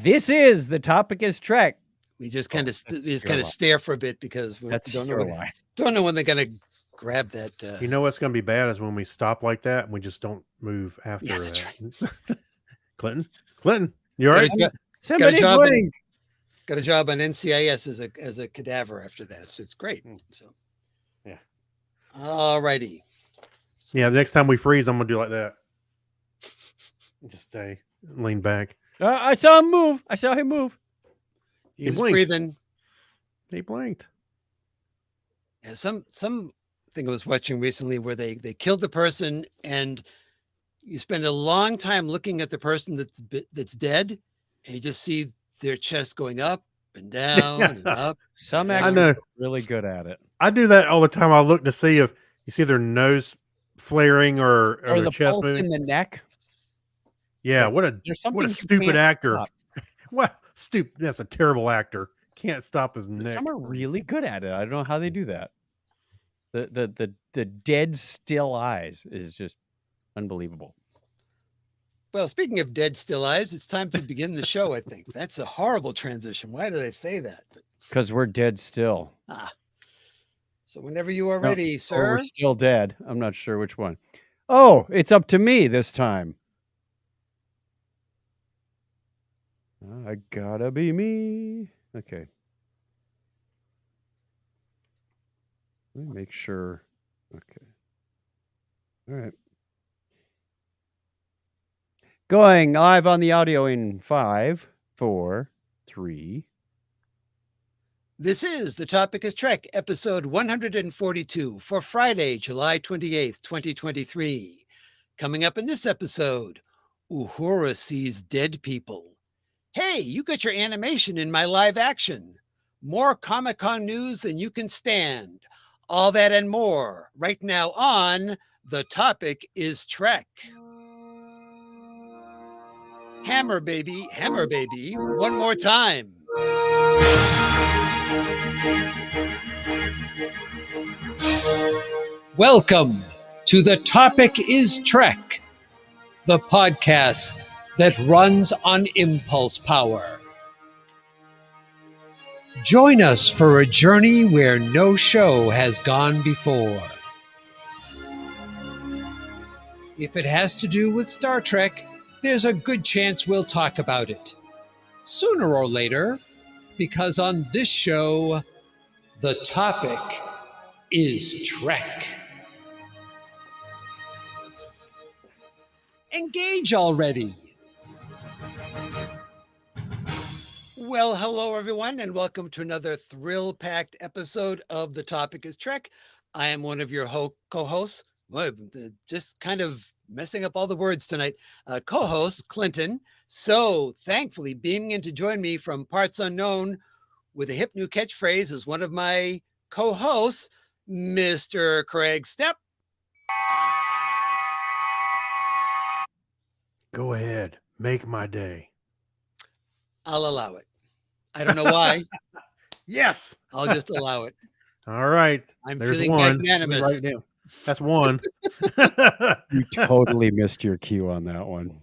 This is the topic is Trek. We just kind of lie. stare for a bit because we That's don't your know, lie. don't know when they're gonna grab that. You know what's going to be bad is when we stop like that and we just don't move after Yeah, that. that's Clinton, you all right? Somebody job in- blink. got a job on NCIS as a cadaver after that, so it's great. So, Yeah. All righty. Yeah, the next time we freeze, I'm going to do like that. Just stay, lean back. I saw him move. I saw him move. He He was blinked. breathing. He blinked. Yeah, some thing I was watching recently where they killed the person and you spend a long time looking at the person that's dead, and you just see their chest going up and down and up. Some I actors know. are really good at it. I do that all the time. I look to see if you see their nose flaring or Or their the chest pulse moving. in the neck. Yeah, But what a There's something what a you stupid can't actor. stop. What stupid? That's a terrible actor. Can't stop his But neck. some are really good at it. I don't know how they do that. The dead still eyes is just unbelievable. Well, speaking of dead still eyes, it's time to begin the show. I think that's a horrible transition. Why did I say that? Because we're dead still. So whenever you are No, ready, Or sir. we're still dead. I'm not sure which one. Oh, it's up to me this time. I gotta be me. Okay. Let me make sure. Okay. All right. Going live on the audio in 5, 4, 3. This is The Topic is Trek, episode 142 for Friday, July 28th, 2023. Coming up in this episode, Uhura sees dead people. Hey, you got your animation in my live action. More Comic-Con news than you can stand. All that and more right now on The Topic is Trek. Hammer baby, one more time. Welcome to The Topic is Trek, the podcast that runs on impulse power. Join us for a journey where no show has gone before. If it has to do with Star Trek, there's a good chance we'll talk about it sooner or later, because on this show, the topic is Trek. Engage already. Well, hello, everyone, and welcome to another thrill-packed episode of The Topic is Trek. I am one of your co-hosts, just kind of messing up all the words tonight, co-host Clinton. So thankfully, beaming in to join me from parts unknown with a hip new catchphrase is one of my co-hosts, Mr. Craig Stepp. Go ahead, make my day. I'll allow it. I don't know why. Yes. I'll just allow it. All right. I'm There's feeling one. magnanimous. Right now. That's one. You totally missed your cue on that one.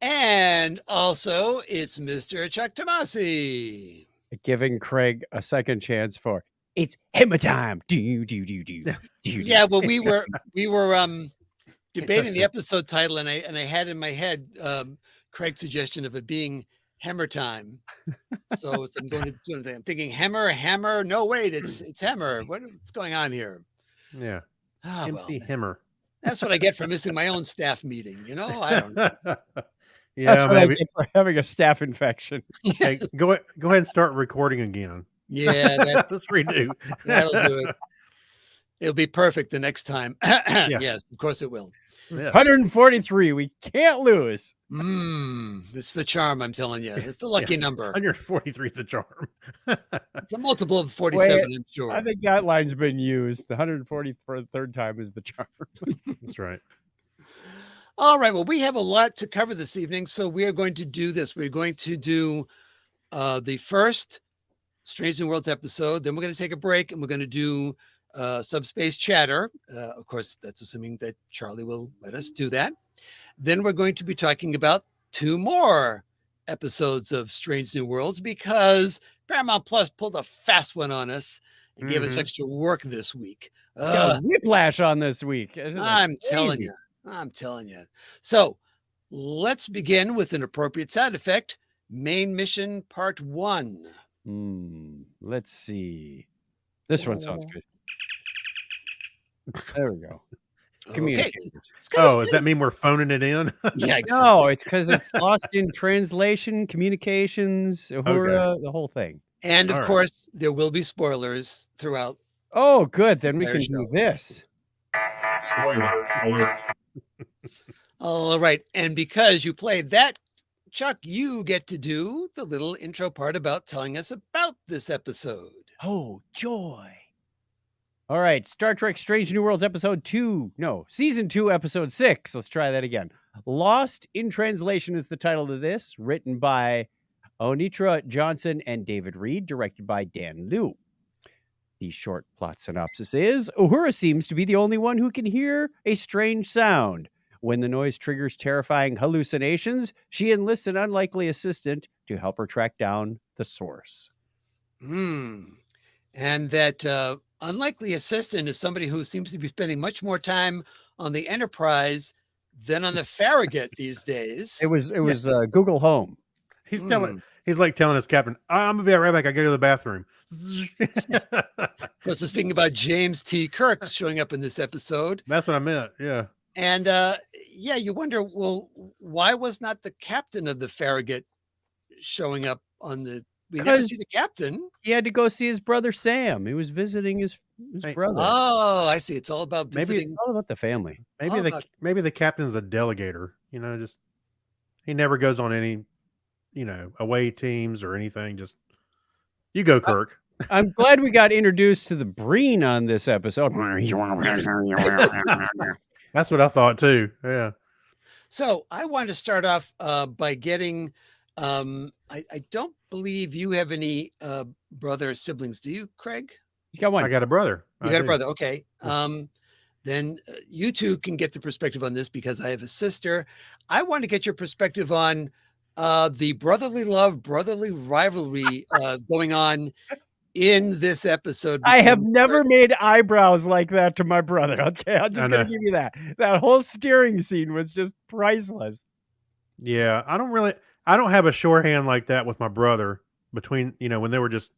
And also, it's Mr. Chuck Tomasi. Giving Craig a second chance for it's hammer time. Do. Yeah, well, we were debating the this. episode title, and I had in my head Craig's suggestion of it being Hammer Time. So I'm going to do anything. I'm thinking hammer. No, wait, it's hammer. What's going on here? Yeah. MC Well, Himmer. that's what I get for missing my own staff meeting. You know, I don't know. Yeah, That's what I maybe. get for having a staph infection. Hey, go ahead and start recording again. Yeah, Let's redo. that'll do it. It'll be perfect the next time. Yes, of course it will. Yeah. 143. We can't lose. It's the charm, I'm telling you. It's the lucky number. 143 is a charm. It's a multiple of 47, Wait, I'm sure. I think that line's been used. The 140 for the third time is the charm. That's right. All right. Well, we have a lot to cover this evening, so we are going to do this. We're going to do the first Strange New Worlds episode. Then we're going to take a break, and we're going to do Subspace Chatter. Of course, that's assuming that Charlie will let us do that. Then we're going to be talking about two more episodes of Strange New Worlds because Paramount Plus pulled a fast one on us and gave us Mhm. extra work this week. Got whiplash on this week. It's like I'm telling crazy. you. I'm telling you. So let's begin with an appropriate sound effect. Main mission part 1. Let's see. This one sounds good. There we go. Okay. Communicators. It's kind of- Oh, does that mean we're phoning it in? yeah, exactly. No, it's because it's lost in translation, communications, Uhura, the whole thing. And of All right. course, there will be spoilers throughout. Oh, good. Then we Entire can do show. this. Spoiler alert. All right. And because you played that, Chuck, you get to do the little intro part about telling us about this episode. Oh, joy. All right. Star Trek Strange New Worlds episode 2. No, season 2, episode 6. Let's try that again. Lost in Translation is the title of this, written by Onitra Johnson and David Reed, directed by Dan Liu. The short plot synopsis is Uhura seems to be the only one who can hear a strange sound. When the noise triggers terrifying hallucinations, she enlists an unlikely assistant to help her track down the source. And that unlikely assistant is somebody who seems to be spending much more time on the Enterprise than on the Farragut these days. It was Google Home. He's like telling his captain, I'm gonna be right back. I go to the bathroom. So speaking about James T. Kirk showing up in this episode. That's what I meant. Yeah. And yeah, you wonder, well, why was not the captain of the Farragut showing up on the? We never see the captain. He had to go see his brother Sam. He was visiting his brother. Oh, I see. It's all about visiting. Maybe it's all about the family. Maybe the captain's a delegator. Just he never goes on any, away teams or anything. Just you go, Kirk. I'm glad we got introduced to the Breen on this episode. That's what I thought too. Yeah. So I want to start off by getting. I don't believe you have any brother or siblings. Do you, Craig? He's got one. I got a brother. You got a brother. Okay. Then you two can get the perspective on this because I have a sister. I want to get your perspective on the brotherly love, brotherly rivalry going on in this episode. I have never made eyebrows like that to my brother. Okay, I'm just going to give you that. That whole steering scene was just priceless. Yeah, I don't have a shorthand like that with my brother between, when they were just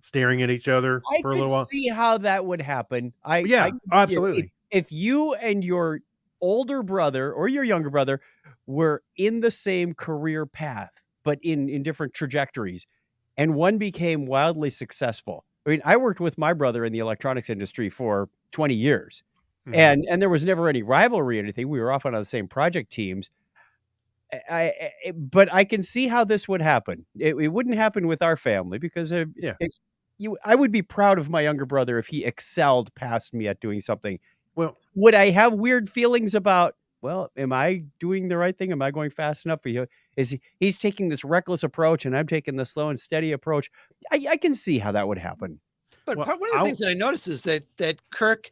staring at each other for a little while. I could see how that would happen. Absolutely. If you and your older brother or your younger brother were in the same career path, but in different trajectories, and one became wildly successful. I mean, I worked with my brother in the electronics industry for 20 years, and there was never any rivalry or anything. We were often on the same project teams. But I can see how this would happen. It wouldn't happen with our family because I would be proud of my younger brother if he excelled past me at doing something. Well, would I have weird feelings about, well, am I doing the right thing? Am I going fast enough for you? He's taking this reckless approach and I'm taking the slow and steady approach. I can see how that would happen. But one of the things that I noticed is that Kirk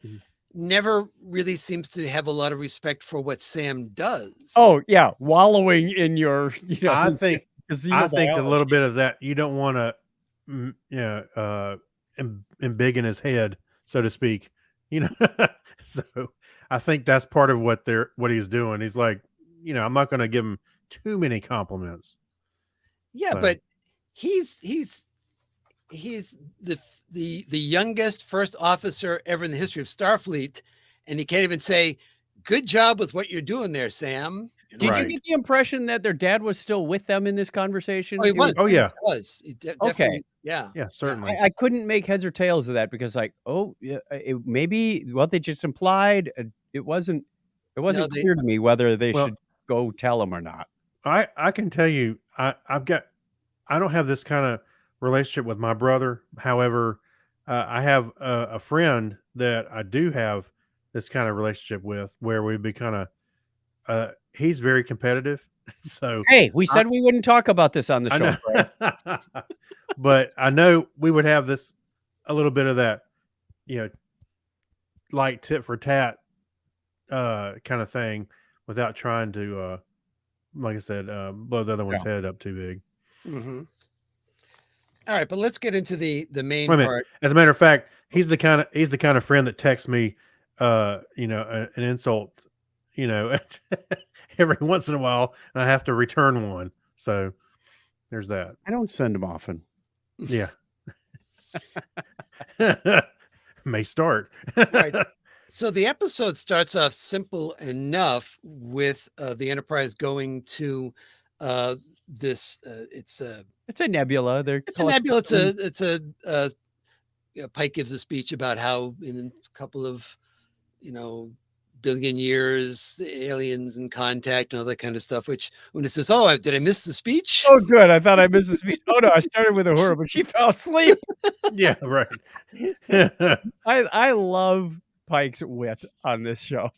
never really seems to have a lot of respect for what Sam does. Oh yeah, wallowing in your, I think a little bit of that. You don't want to, embiggen his head, so to speak. So I think that's part of what he's doing. He's like, I'm not going to give him too many compliments. Yeah, so. But he's the youngest first officer ever in the history of Starfleet, and he can't even say, "Good job with what you're doing there, Sam." Did you get the impression that their dad was still with them in this conversation? Oh, he was. Oh, yeah. He was. Okay. Yeah. Yeah, certainly. I couldn't make heads or tails of that because, maybe what they just implied. It wasn't clear to me whether they should go tell him or not. I can tell you, I don't have this kind of relationship with my brother. However, I have a friend that I do have this kind of relationship with, where we'd be kind of. He's very competitive, so hey, we said we wouldn't talk about this on the show, but I know we would have a little bit of that, like tit for tat kind of thing, without trying to like I said, blow the other one's head up too big. Mm-hmm. All right, but let's get into the main Wait a minute. part. As a matter of fact, he's the kind of friend that texts me, an insult, every once in a while, and I have to return one. So there's that. I don't send them often. Yeah. May start. Right. So the episode starts off simple enough with the Enterprise going to this. It's a nebula. It's a nebula. Pike gives a speech about how in a couple of billion years the aliens in contact and all that kind of stuff. Which when it says, "Oh, did I miss the speech?" Oh, good. I thought I missed the speech. Oh no, I started with Uhura, but she fell asleep. Yeah, right. I love Pike's wit on this show.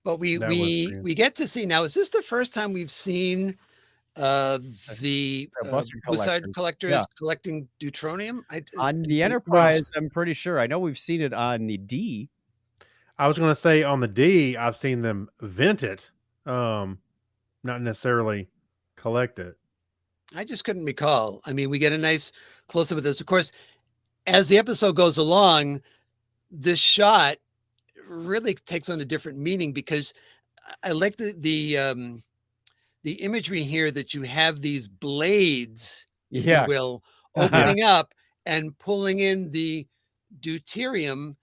But we get to see now. Is this the first time we've seen the Bussard collectors collecting deuteronium on the Enterprise? I'm pretty sure. I know we've seen it on the D. I was going to say on the D, I've seen them vent it, not necessarily collect it. I just couldn't recall. I mean, we get a nice close up of this. Of course, as the episode goes along, this shot really takes on a different meaning, because I like the imagery here that you have these blades, if you will, opening up and pulling in the deuterium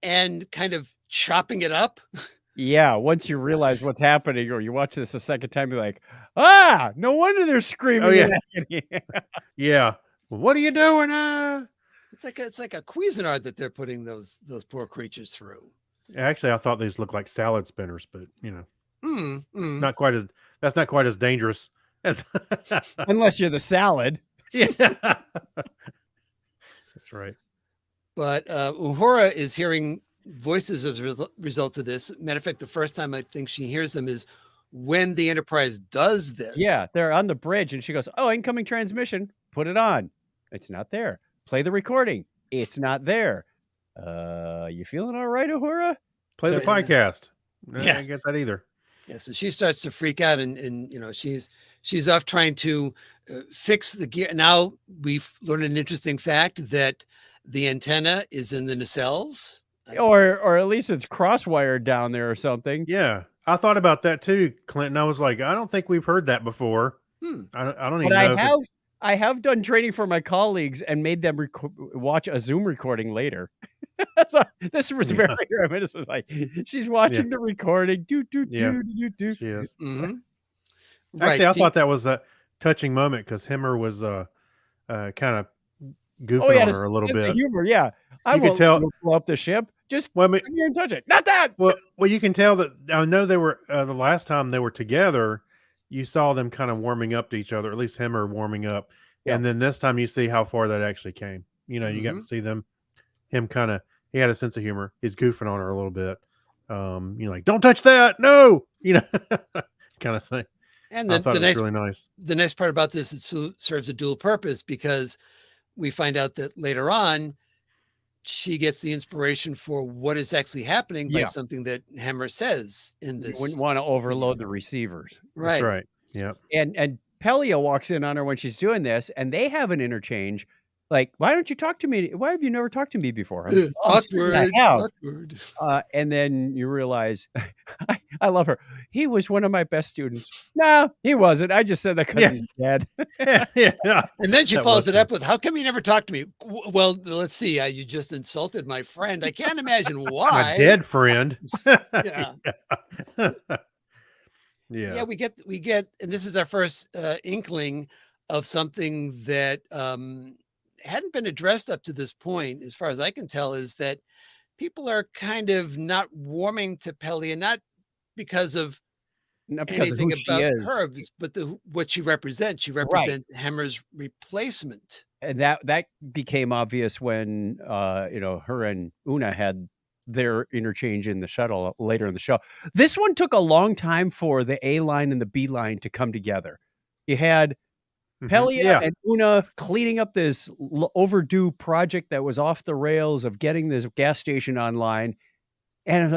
and kind of chopping it up. Yeah, once you realize what's happening, or you watch this a second time, you're like, no wonder they're screaming. Oh, yeah. Yeah. What are you doing? It's like a Cuisinart that they're putting those poor creatures through. Actually, I thought these looked like salad spinners, but not quite as that's not quite as dangerous as unless you're the salad. Yeah, that's right. But Uhura is hearing voices as a result of this. Matter of fact, the first time I think she hears them is when the Enterprise does this. Yeah, they're on the bridge, and she goes, "Oh, incoming transmission. Put it on." It's not there. Play the recording. It's not there. You feeling all right, Uhura? Play the podcast. Yeah, I get that either. Yeah, so she starts to freak out, and she's off trying to fix the gear. Now we've learned an interesting fact that the antenna is in the nacelles, or at least it's crosswired down there or something. Yeah, I thought about that too, Clinton. I was like, I don't think we've heard that before. I don't even know. I have done training for my colleagues and made them watch a Zoom recording later. So this was very reminiscent. This was like she's watching the recording. Do. She is. Mm-hmm. Actually, I thought that was a touching moment because Hemmer was kind of goofing on her a little bit. Humor, yeah. You could tell blow up the ship. Just come here and touch it. Not that. Well, you can tell that. I know they were the last time they were together. You saw them kind of warming up to each other, at least Hemmer warming up. Yeah. And then this time you see how far that actually came. You got to see him kind of, he had a sense of humor. He's goofing on her a little bit. Like, don't touch that. No, kind of thing. And I thought it was really nice. The nice part about this, it serves a dual purpose, because we find out that later on, she gets the inspiration for what is actually happening by something that Hemmer says in this. You wouldn't want to overload the receivers. Right. That's right. Yeah. And Pelia walks in on her when she's doing this, and they have an interchange. Like, why don't you talk to me? Why have you never talked to me before? Awkward. Awkward. And then you realize, I love her. He was one of my best students. No, he wasn't. I just said that because he's dead. Yeah. And then she follows it up with, how come you never talked to me? Well, let's see. You just insulted my friend. I can't imagine why. My dead friend. Yeah. Yeah. We get, and this is our first inkling of something that hadn't been addressed up to this point, as far as I can tell, is that people are kind of not warming to Pelia, not because of anything about her, but what she represents. She represents Hemmer's replacement. And that became obvious when her and Una had their interchange in the shuttle later in the show. This one took a long time for the A line and the B line to come together. You had Pelia and Una cleaning up this overdue project that was off the rails of getting this gas station online. And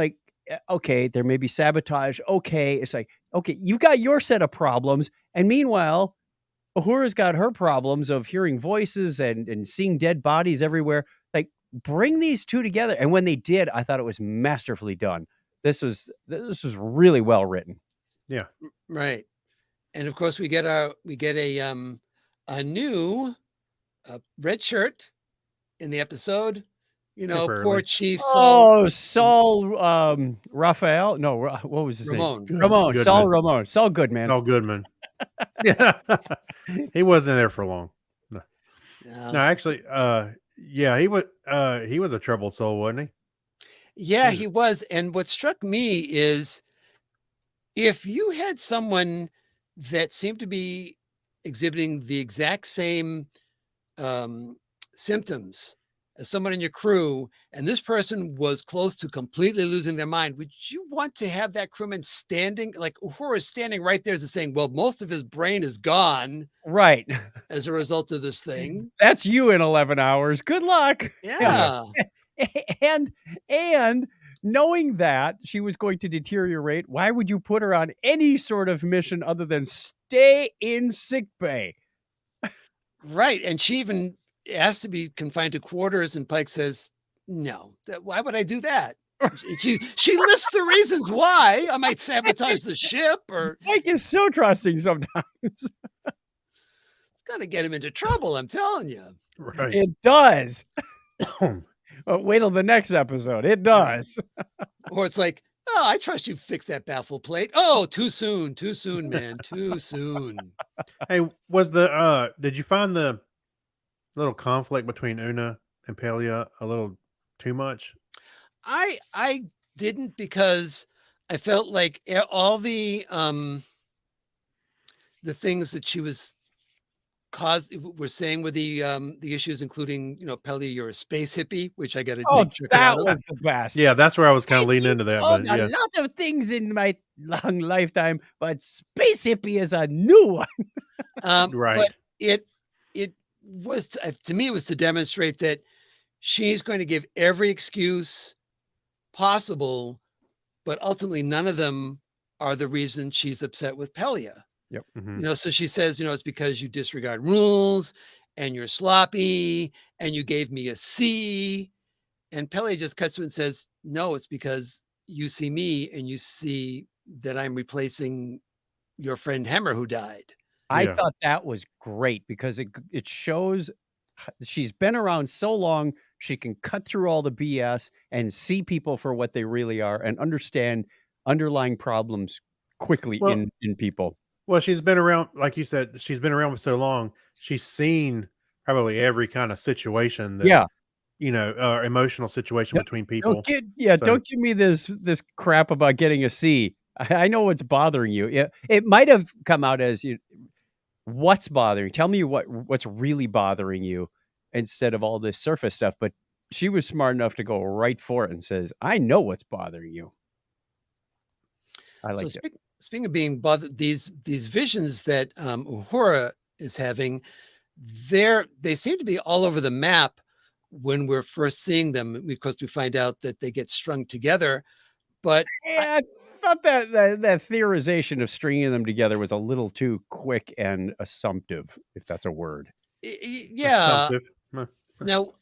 okay, there may be sabotage. Okay, it's like, okay, you've got your set of problems, and meanwhile, Uhura's got her problems of hearing voices and seeing dead bodies everywhere. Like, bring these two together. And when they did, I thought it was masterfully done. This was really well written. Yeah. Right. And of course we get a new red shirt in the episode. You know, poor Temporarily. Chief Saul Oh, Saul Raphael. No, what was his Ramon. name? Ramon. Saul Goodman. Ramon. Saul Goodman. Saul Goodman. Yeah. He wasn't there for long. No, actually, yeah, he was a troubled soul, wasn't he? Yeah, he was. And what struck me is if you had someone that seemed to be exhibiting the exact same symptoms as someone in your crew, and this person was close to completely losing their mind, would you want to have that crewman standing, like Uhura is standing right there, is saying, well, most of his brain is gone Right. as a result of this thing. That's you in 11 hours. Good luck. Yeah. And knowing that she was going to deteriorate, why would you put her on any sort of mission other than stay in sick bay? Right. And she even asked to be confined to quarters, and Pike says, no, why would I do that? She lists the reasons why. I might sabotage the ship, or Pike is so trusting sometimes. it's gonna get him into trouble, I'm telling you. Right. It does. Wait till the next episode. It does. Or it's like, oh, I trust you fix that baffle plate. Oh, too soon, man, too soon. Hey, did you find the little conflict between Una and Pelia a little too much? I didn't, because I felt like all the things that she was we're saying with the issues, including, you know, Pelia, you're a space hippie, which I got a big chuckle that out of. was the best. Yeah, that's where I was kind of leaning into that. Owned But a yeah, lot of things in my long lifetime, but space hippie is a new one. right. But it was, to me, it was to demonstrate that she's going to give every excuse possible, but ultimately none of them are the reason she's upset with Pelia. Yep. Mhm. You know, so she says, you know, it's because you disregard rules and you're sloppy and you gave me a C. And Pelia just cuts to it and says, no, it's because you see me and you see that I'm replacing your friend Hemmer, who died. I Yeah. thought that was great because it shows she's been around so long, she can cut through all the BS and see people for what they really are and understand underlying problems quickly Well- in people. Well, she's been around, like you said, she's been around for so long. She's seen probably every kind of situation that, Yeah. you know, emotional situation Yep. between people. So- Don't give me this crap about getting a C. I know what's bothering you. Yeah, it might have come out as what's bothering. Tell me what's really bothering you instead of all this surface stuff. But she was smart enough to go right for it and says, "I know what's bothering you." I So like it. speaking of being bothered, these visions that Uhura is having, they seem to be all over the map when we're first seeing them. Of course, we find out that they get strung together, but Yeah, I thought that theorization of stringing them together was a little too quick and assumptive, if that's a word. yeah. Assumptive. Huh. Now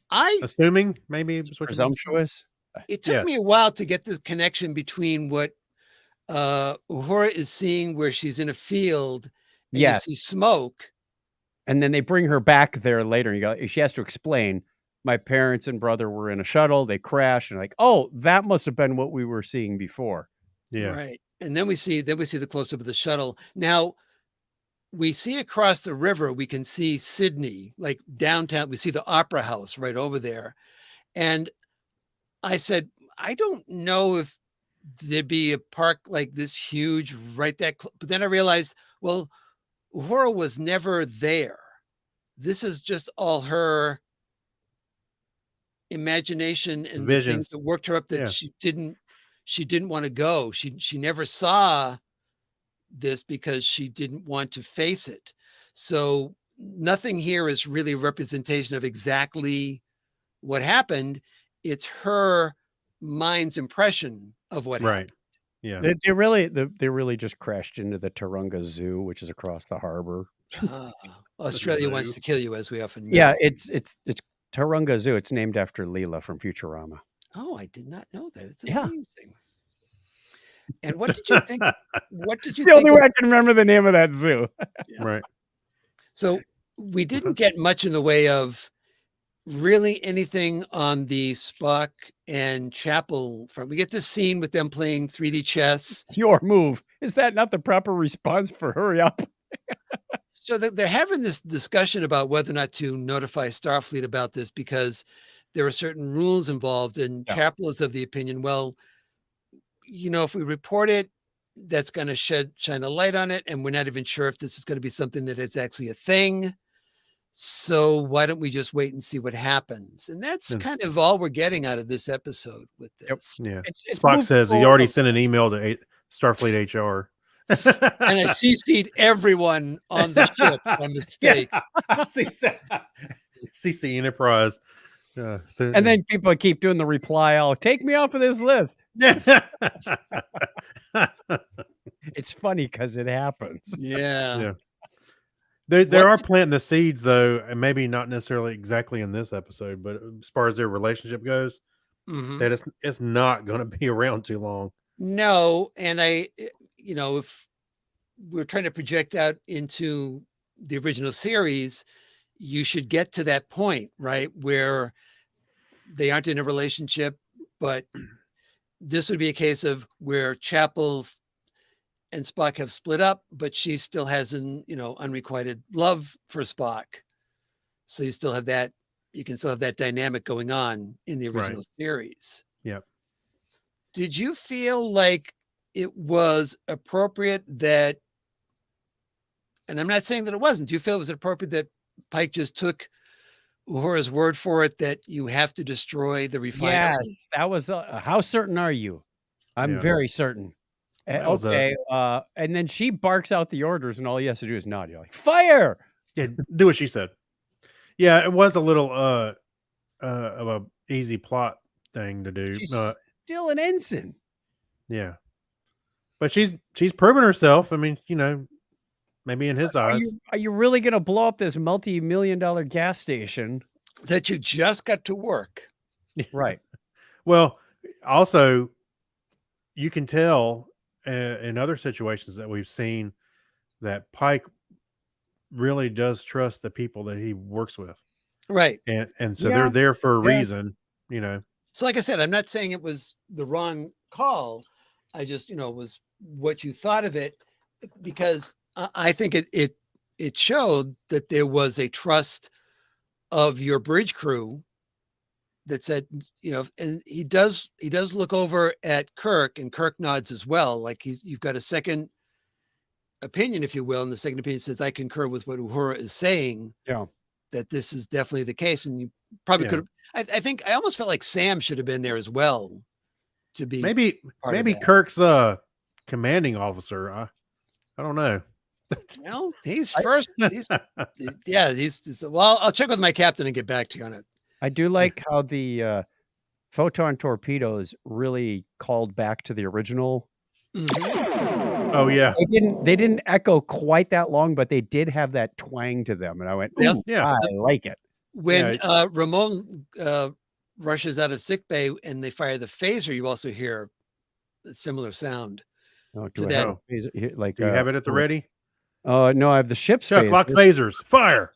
Assuming, maybe is what you mean? Presumptuous. it took Yes. me a while to get this connection between what Uhura is seeing, where she's in a field and Yes. you see smoke. And then they bring her back there later. She has to explain, my parents and brother were in a shuttle, they crashed, and like, oh, that must have been what we were seeing before. Yeah. Right. And then we see the close-up of the shuttle. Now we see across the river, we can see Sydney, like downtown. We see the Opera House right over there. And I said, I don't know if there'd be a park like this huge right that but then I realized, well, Uhura was never there. This is just all her imagination and the things Visions. that worked her up, that Yeah. she didn't want to go. She never saw this because she didn't want to face it. So nothing here is really a representation of exactly what happened. It's her mind's impression of what Right. happened. Yeah. They really just crashed into the Taronga Zoo, which is across the harbor. Australia wants Zoo. to kill you, as we often know. Yeah, it's Taronga Zoo. It's named after Leela from Futurama. Oh, I did not know that. It's Yeah. amazing. And what did you think? What did you The only think? way I can remember the name of that zoo. Right. So we didn't get much in the way of really anything on the Spock and Chapel front. We get this scene with them playing 3D chess. Your move. Is that not the proper response for hurry up? So they're having this discussion about whether or not to notify Starfleet about this because there are certain rules involved. And Yeah. Chapel is of the opinion, well, if we report it, that's going to shine a light on it. And we're not even sure if this is going to be something that is actually a thing. So why don't we just wait and see what happens? And that's kind of all we're getting out of this episode with this. Yeah. It's Spock moved says he forward. already sent an email to Starfleet HR. And I CC'd everyone on the ship by mistake. CC Enterprise. And then people keep doing the reply all, take me off of this list. It's funny because it happens. Yeah. They are planting the seeds, though, and maybe not necessarily exactly in this episode, but as far as their relationship goes, Mhm. that it's not going to be around too long. No. And if we're trying to project out into the original series, you should get to that point, right? Where they aren't in a relationship, but this would be a case of where Chapel's and Spock have split up, but she still has an, unrequited love for Spock. So you still have that, you can still have that dynamic going on in the original series. Yep. Did you feel like it was appropriate that, and I'm not saying that it wasn't, do you feel it was appropriate that Pike just took Uhura's word for it that you have to destroy the refinery? Yes, that was, how certain are you? I'm Yeah. very certain. Okay, and then she barks out the orders, and all he has to do is nod. You're like, fire! Yeah, do what she said. Yeah, it was a little of a easy plot thing to do. She's still an ensign. Yeah, but she's proven herself. I mean, maybe in his eyes. Are you really going to blow up this multi-million-dollar gas station? That you just got to work. Right. Well, also, you can tell in other situations that we've seen that Pike really does trust the people that he works with. Right. And so Yeah. they're there for a Yeah. reason, So like I said, I'm not saying it was the wrong call. I just, was what you thought of it, because I think it showed that there was a trust of your bridge crew that said, and he does look over at Kirk, and Kirk nods as well. Like you've got a second opinion, if you will. And the second opinion says, I concur with what Uhura is saying. Yeah. That this is definitely the case. And you probably could have, I think I almost felt like Sam should have been there as well to be maybe that. Kirk's commanding officer. I don't know. Well, he's first. Well, I'll check with my captain and get back to you on it. I do like how the photon torpedoes really called back to the original. Mhm. Oh yeah. Mm-hmm. They didn't echo quite that long, but they did have that twang to them, and I went, Yes. "Ooh, Yeah. I like it." When Ramon rushes out of sickbay and they fire the phaser, you also hear a similar sound. Oh, To do I that- have a phaser- like Do you have it at the ready? No, I have the ship's Chuck, phaser. lock phasers. Fire.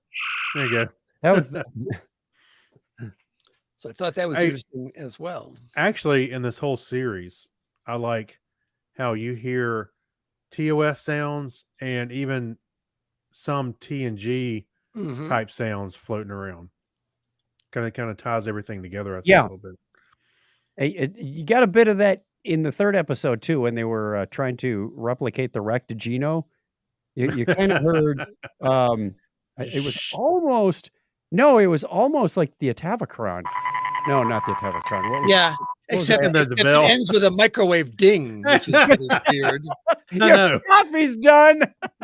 There you go. That was So I thought that was Hey. interesting as well. Actually, in this whole series, I like how you hear TOS sounds and even some TNG Mhm. type sounds floating around. Kind of ties everything together. I think Yeah. a little bit. you got a bit of that in the third episode too, when they were trying to replicate the wreck to Gino. You kind of heard. It was almost like the Atavachron. No, not the Atavachron. What was Yeah, was except, that? except The bell. it ends with a microwave ding, which is really weird. No, Your no, coffee's done.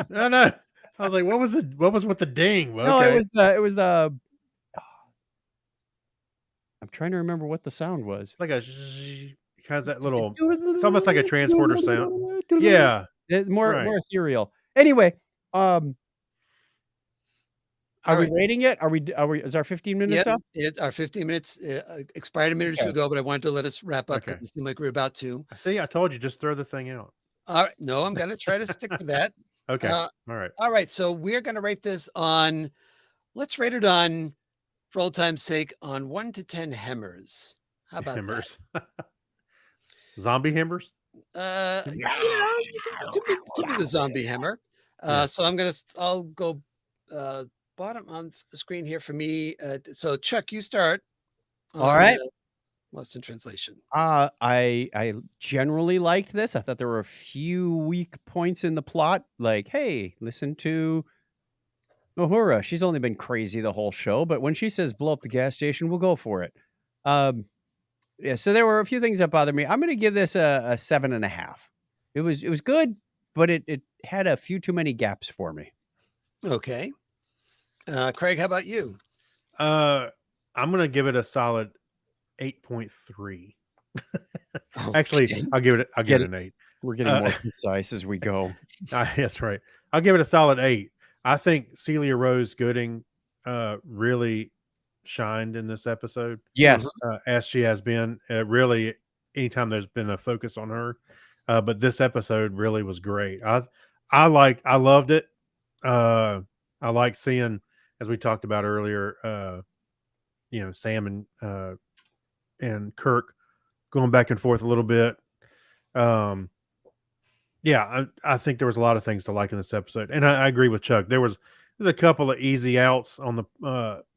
no. I was like, what was with the ding? Well, No, okay. it was the. I'm trying to remember what the sound was. It's like a kind has that little. It's almost like a transporter sound. Yeah, more right. ethereal. Anyway, are All we right. rating it? Are we? Is our 15 minutes Yes, up? our 15 minutes expired a minute or two Okay. ago, but I wanted to let us wrap up Okay. because it seemed like we were about to. I see. I told you, just throw the thing out. All right. No, I'm going to try to stick to that. Okay. Uh, All right. All right. So we're going to rate this on, let's rate it on, for old time's sake, on 1 to 10 Hemmers. How about Hammers. Zombie hammers. that? Could be the zombie Hemmer. Yeah. So I'll go bottom on the screen here for me. So Chuck, you start. All right. Lost in translation. I generally liked this. I thought there were a few weak points in the plot. Like, hey, listen to Uhura. She's only been crazy the whole show, but when she says blow up the gas station, we'll go for it. Yeah, so there were a few things that bothered me. I'm going to give this a 7.5. It was good, but it had a few too many gaps for me. Okay. Craig, how about you? I'm gonna give it a solid 8.3. Actually, Okay. I'll give it an 8. We're getting more precise as we go. That's right. I'll give it a solid 8. I think Celia Rose Gooding really shined in this episode. Yes. As she has been really anytime there's been a focus on her. But this episode really was great. I loved it. I like seeing, as we talked about earlier, Sam and Kirk going back and forth a little bit. Yeah, I think there was a lot of things to like in this episode, and I agree with Chuck. There's a couple of easy outs on the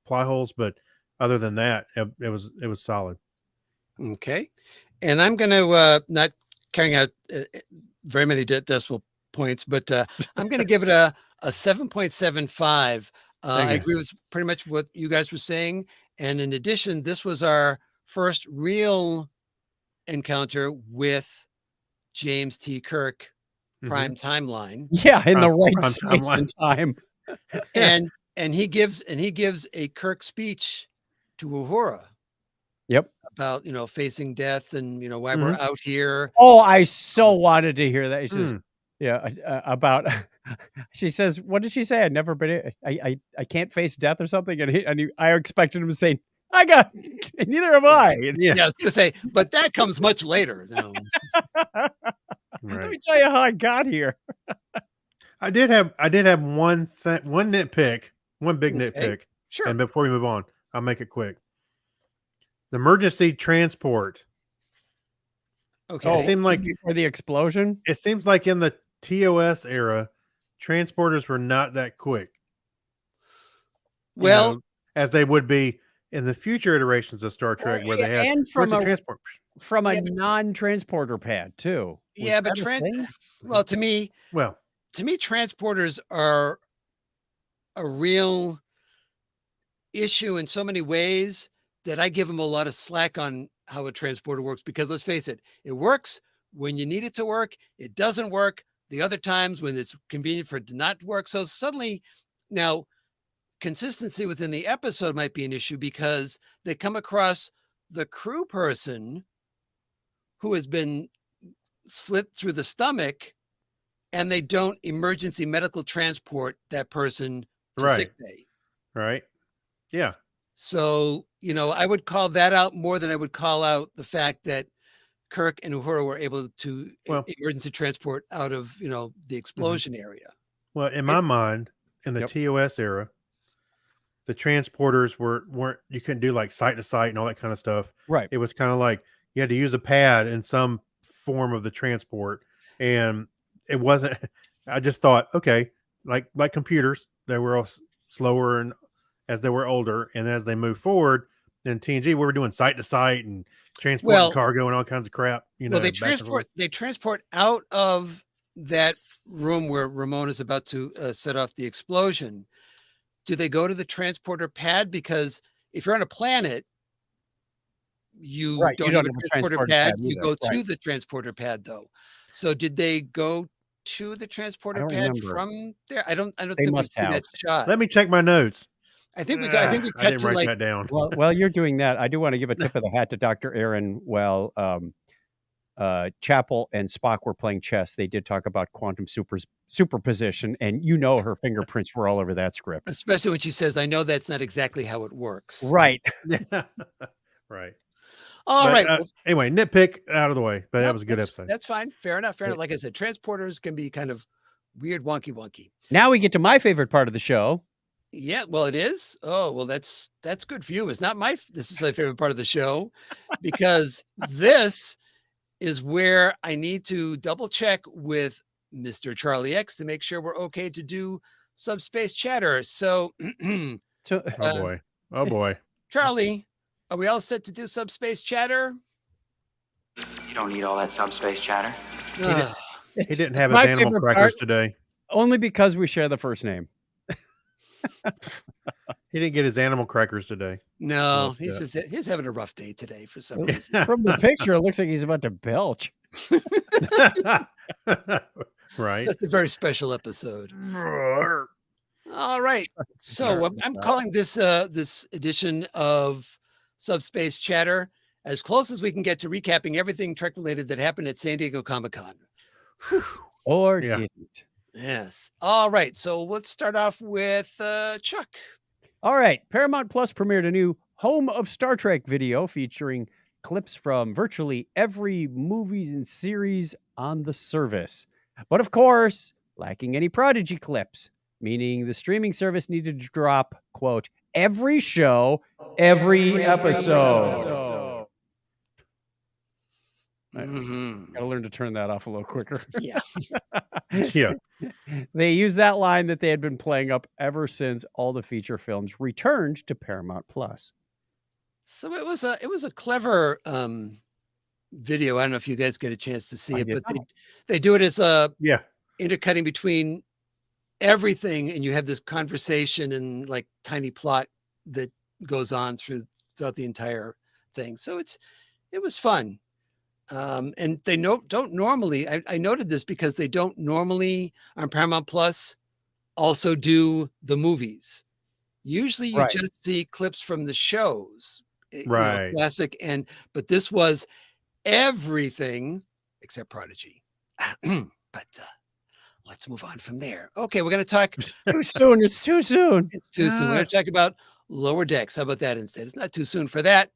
plot holes, but other than that, it was solid. Okay. And I'm going to not carrying out very many decimal points, but I'm going to give it a 7.75. I agree with pretty much what you guys were saying. And in addition, this was our first real encounter with James T. Kirk prime timeline. Yeah, in the right space and time. and he gives a Kirk speech to Uhura. Yep. About, facing death and, why we're out here. Oh, I so wanted to hear that. He says, about, she says, what did she say? I can't face death or something. And I expected him to say, neither am I. Yeah, I was going to say, but that comes much later. Right. Let me tell you how I got here. I did have one nitpick, one big nitpick. Sure. And before we move on, I'll make it quick. The emergency transport. Okay. It seemed like before the explosion. It seems like in the TOS era, transporters were not that quick. Well, as they would be in the future iterations of Star Trek, where they had transport from a non-transporter pad too. Yeah, but to me, transporters are a real issue in so many ways that I give them a lot of slack on how a transporter works, because let's face it, it works when you need it to work. It doesn't work the other times when it's convenient for it to not work. So suddenly now consistency within the episode might be an issue because they come across the crew person who has been slit through the stomach and they don't emergency medical transport that person to sick bay. Right. Yeah. So, I would call that out more than I would call out the fact that Kirk and Uhura were able to emergency transport out of, the explosion area. Well, in my mind, in the TOS era, the transporters weren't you couldn't do like site to site and all that kind of stuff. Right. It was kind of like you had to use a pad in some form of the transport, and it wasn't. I just thought, okay, like computers, they were all slower and as they were older, and as they moved forward, then TNG, we were doing site to site and transporting cargo and all kinds of crap. They transport out of that room where Ramon is about to set off the explosion. Do they go to the transporter pad? Because if you're on a planet, you don't have a transporter pad. You go to the transporter pad, though. So did they go to the transporter pad from there? I don't think we see that shot. Let me check my notes. I think we cut to write that down. Well, while you're doing that, I do want to give a tip of the hat to Dr. Aaron Chapel and Spock were playing chess, they did talk about quantum superposition, and her fingerprints were all over that script. Especially when she says, "I know that's not exactly how it works." Right. Yeah. Right. All right. Anyway, nitpick out of the way, but that was a good episode. That's fine. Fair enough. Fair enough. Like I said, transporters can be kind of weird, wonky. Now we get to my favorite part of the show. Yeah, well, it is. Oh, well, that's good for you. It's not this is my favorite part of the show because this is where I need to double check with Mr. Charlie X to make sure we're okay to do Subspace Chatter. So, oh boy. Charlie, are we all set to do Subspace Chatter? You don't need all that subspace chatter. He didn't have his animal crackers today. Only because we share the first name. He didn't get his animal crackers today. No, he's having a rough day today for some reason. From the picture, it looks like he's about to belch. Right. That's a very special episode. All right. So I'm calling this this edition of Subspace Chatter as close as we can get to recapping everything Trek related that happened at San Diego Comic-Con. Or didn't. Yes. All right. So let's start off with Chuck. All right. Paramount Plus premiered a new Home of Star Trek video featuring clips from virtually every movie and series on the service. But of course, lacking any Prodigy clips, meaning the streaming service needed to drop, quote, every show, every episode. Gotta learn to turn that off a little quicker. Yeah. Yeah. They used that line that they had been playing up ever since all the feature films returned to Paramount Plus. So it was a clever video. I don't know if you guys get a chance to see it, but they do it as a intercutting between everything, and you have this conversation and like tiny plot that goes on throughout the entire thing. So it was fun. And they don't normally, I noted this because they don't normally on Paramount Plus also do the movies. Usually you just see clips from the shows, right? Classic. But this was everything except Prodigy. But let's move on from there. Okay. We're going to talk too soon. It's too soon. It's too soon. We're going to talk about Lower Decks. How about that instead? It's not too soon for that.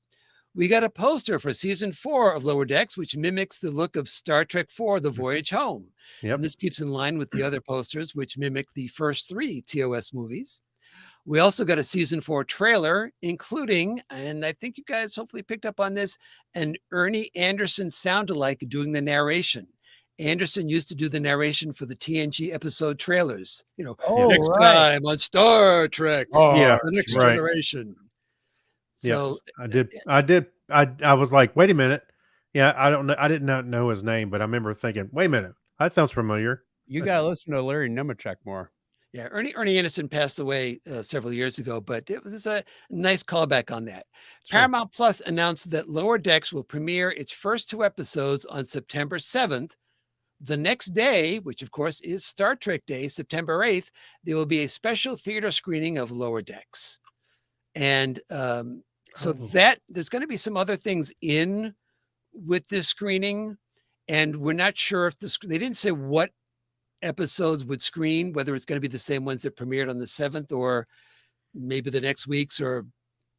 We got a poster for season 4 of Lower Decks, which mimics the look of Star Trek IV, The Voyage Home. Yep. And this keeps in line with the other posters, which mimic the first 3 TOS movies. We also got a season 4 trailer, including, and I think you guys hopefully picked up on this, an Ernie Anderson sound-alike doing the narration. Anderson used to do the narration for the TNG episode trailers. Next time on Star Trek, the next generation. So yes, I did. I was like, wait a minute. Yeah, I don't know. I did not know his name, but I remember thinking, wait a minute, that sounds familiar. You got to listen to Larry Nemechek more. Yeah, Ernie Anderson passed away several years ago, but it was a nice callback on that. Sure. Paramount Plus announced that Lower Decks will premiere its first 2 episodes on September 7th. The next day, which of course is Star Trek Day, September 8th, there will be a special theater screening of Lower Decks. And so that there's going to be some other things in with this screening, and we're not sure if they didn't say what episodes would screen, whether it's going to be the same ones that premiered on the 7th or maybe the next week's, or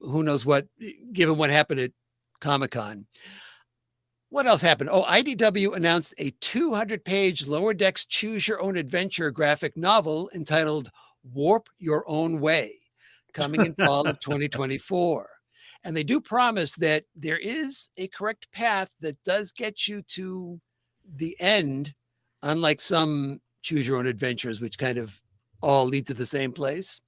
who knows what, given what happened at Comic-Con. What else happened? IDW announced a 200-page Lower Decks Choose Your Own Adventure graphic novel entitled Warp Your Own Way, coming in fall of 2024. And they do promise that there is a correct path that does get you to the end, unlike some Choose Your Own Adventures, which kind of all lead to the same place.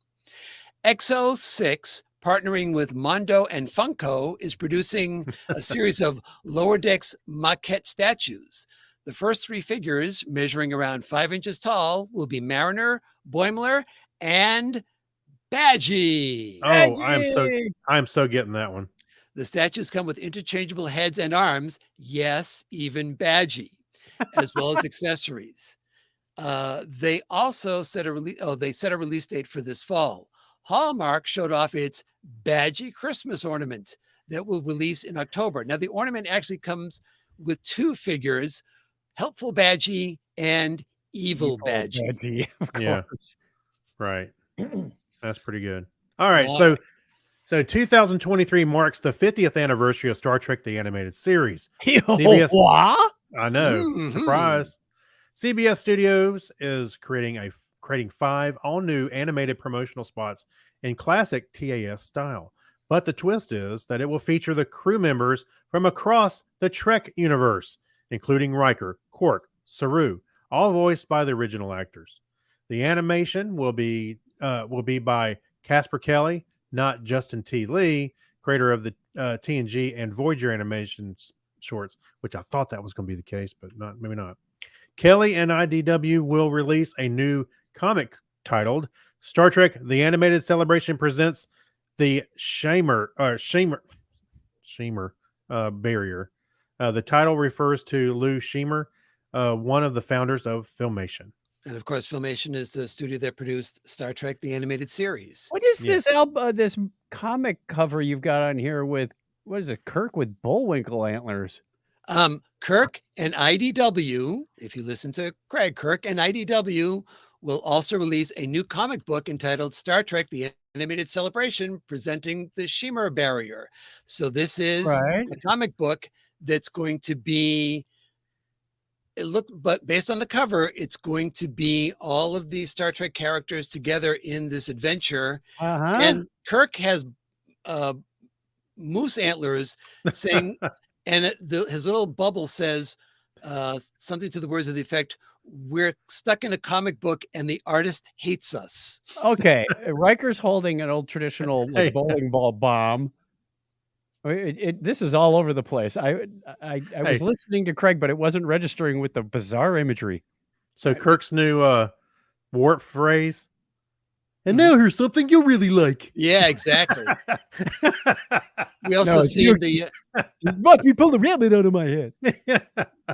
XO6, partnering with Mondo and Funko, is producing a series of Lower Decks maquette statues. The first 3 figures, measuring around 5 inches tall, will be Mariner, Boimler, and Badgie. I'm so getting that one. The statues come with interchangeable heads and arms. Yes, even Badgie, as well as accessories. They also set a release date for this fall. Hallmark showed off its Badgie Christmas ornament that will release in October. Now, the ornament actually comes with two figures, Helpful Badgie and Evil Badgie. Of course. Yeah. Right. That's pretty good. All right. All So 2023 marks the 50th anniversary of Star Trek: The Animated Series. CBS What? I know. Mhm. Surprise. CBS Studios is creating 5 all-new animated promotional spots in classic TAS style. But the twist is that it will feature the crew members from across the Trek universe, including Riker, Quark, Saru, all voiced by the original actors. The animation will be by Casper Kelly, not Justin T. Lee, creator of the TNG and Voyager animation shorts, which I thought that was going to be the case, but maybe not. Kelly and IDW will release a new comic titled Star Trek: The Animated Celebration presents the Shamer barrier. The title refers to Lou Schemer, one of the founders of Filmation. And of course, Filmation is the studio that produced Star Trek: The Animated Series. What is this this comic cover you've got on here with, what is it, Kirk with Bullwinkle antlers? Kirk and IDW, if you listen to Craig, Kirk and IDW will also release a new comic book entitled Star Trek: The Animated Celebration, presenting the Schemer barrier. So this is Right. a comic book that's going to be, but based on the cover, it's going to be all of these Star Trek characters together in this adventure. Uh-huh. And Kirk has moose antlers saying, and his little bubble says something to the words of the effect, "We're stuck in a comic book and the artist hates us." Okay, Riker's holding an old traditional like, Hey. bowling ball bomb. This is all over the place. I was listening to Craig, but it wasn't registering with the bizarre imagery. So Kirk's new warp phrase. And now here's something you really like. Yeah, exactly. We also No, see Watch me pull the rabbit out of my head.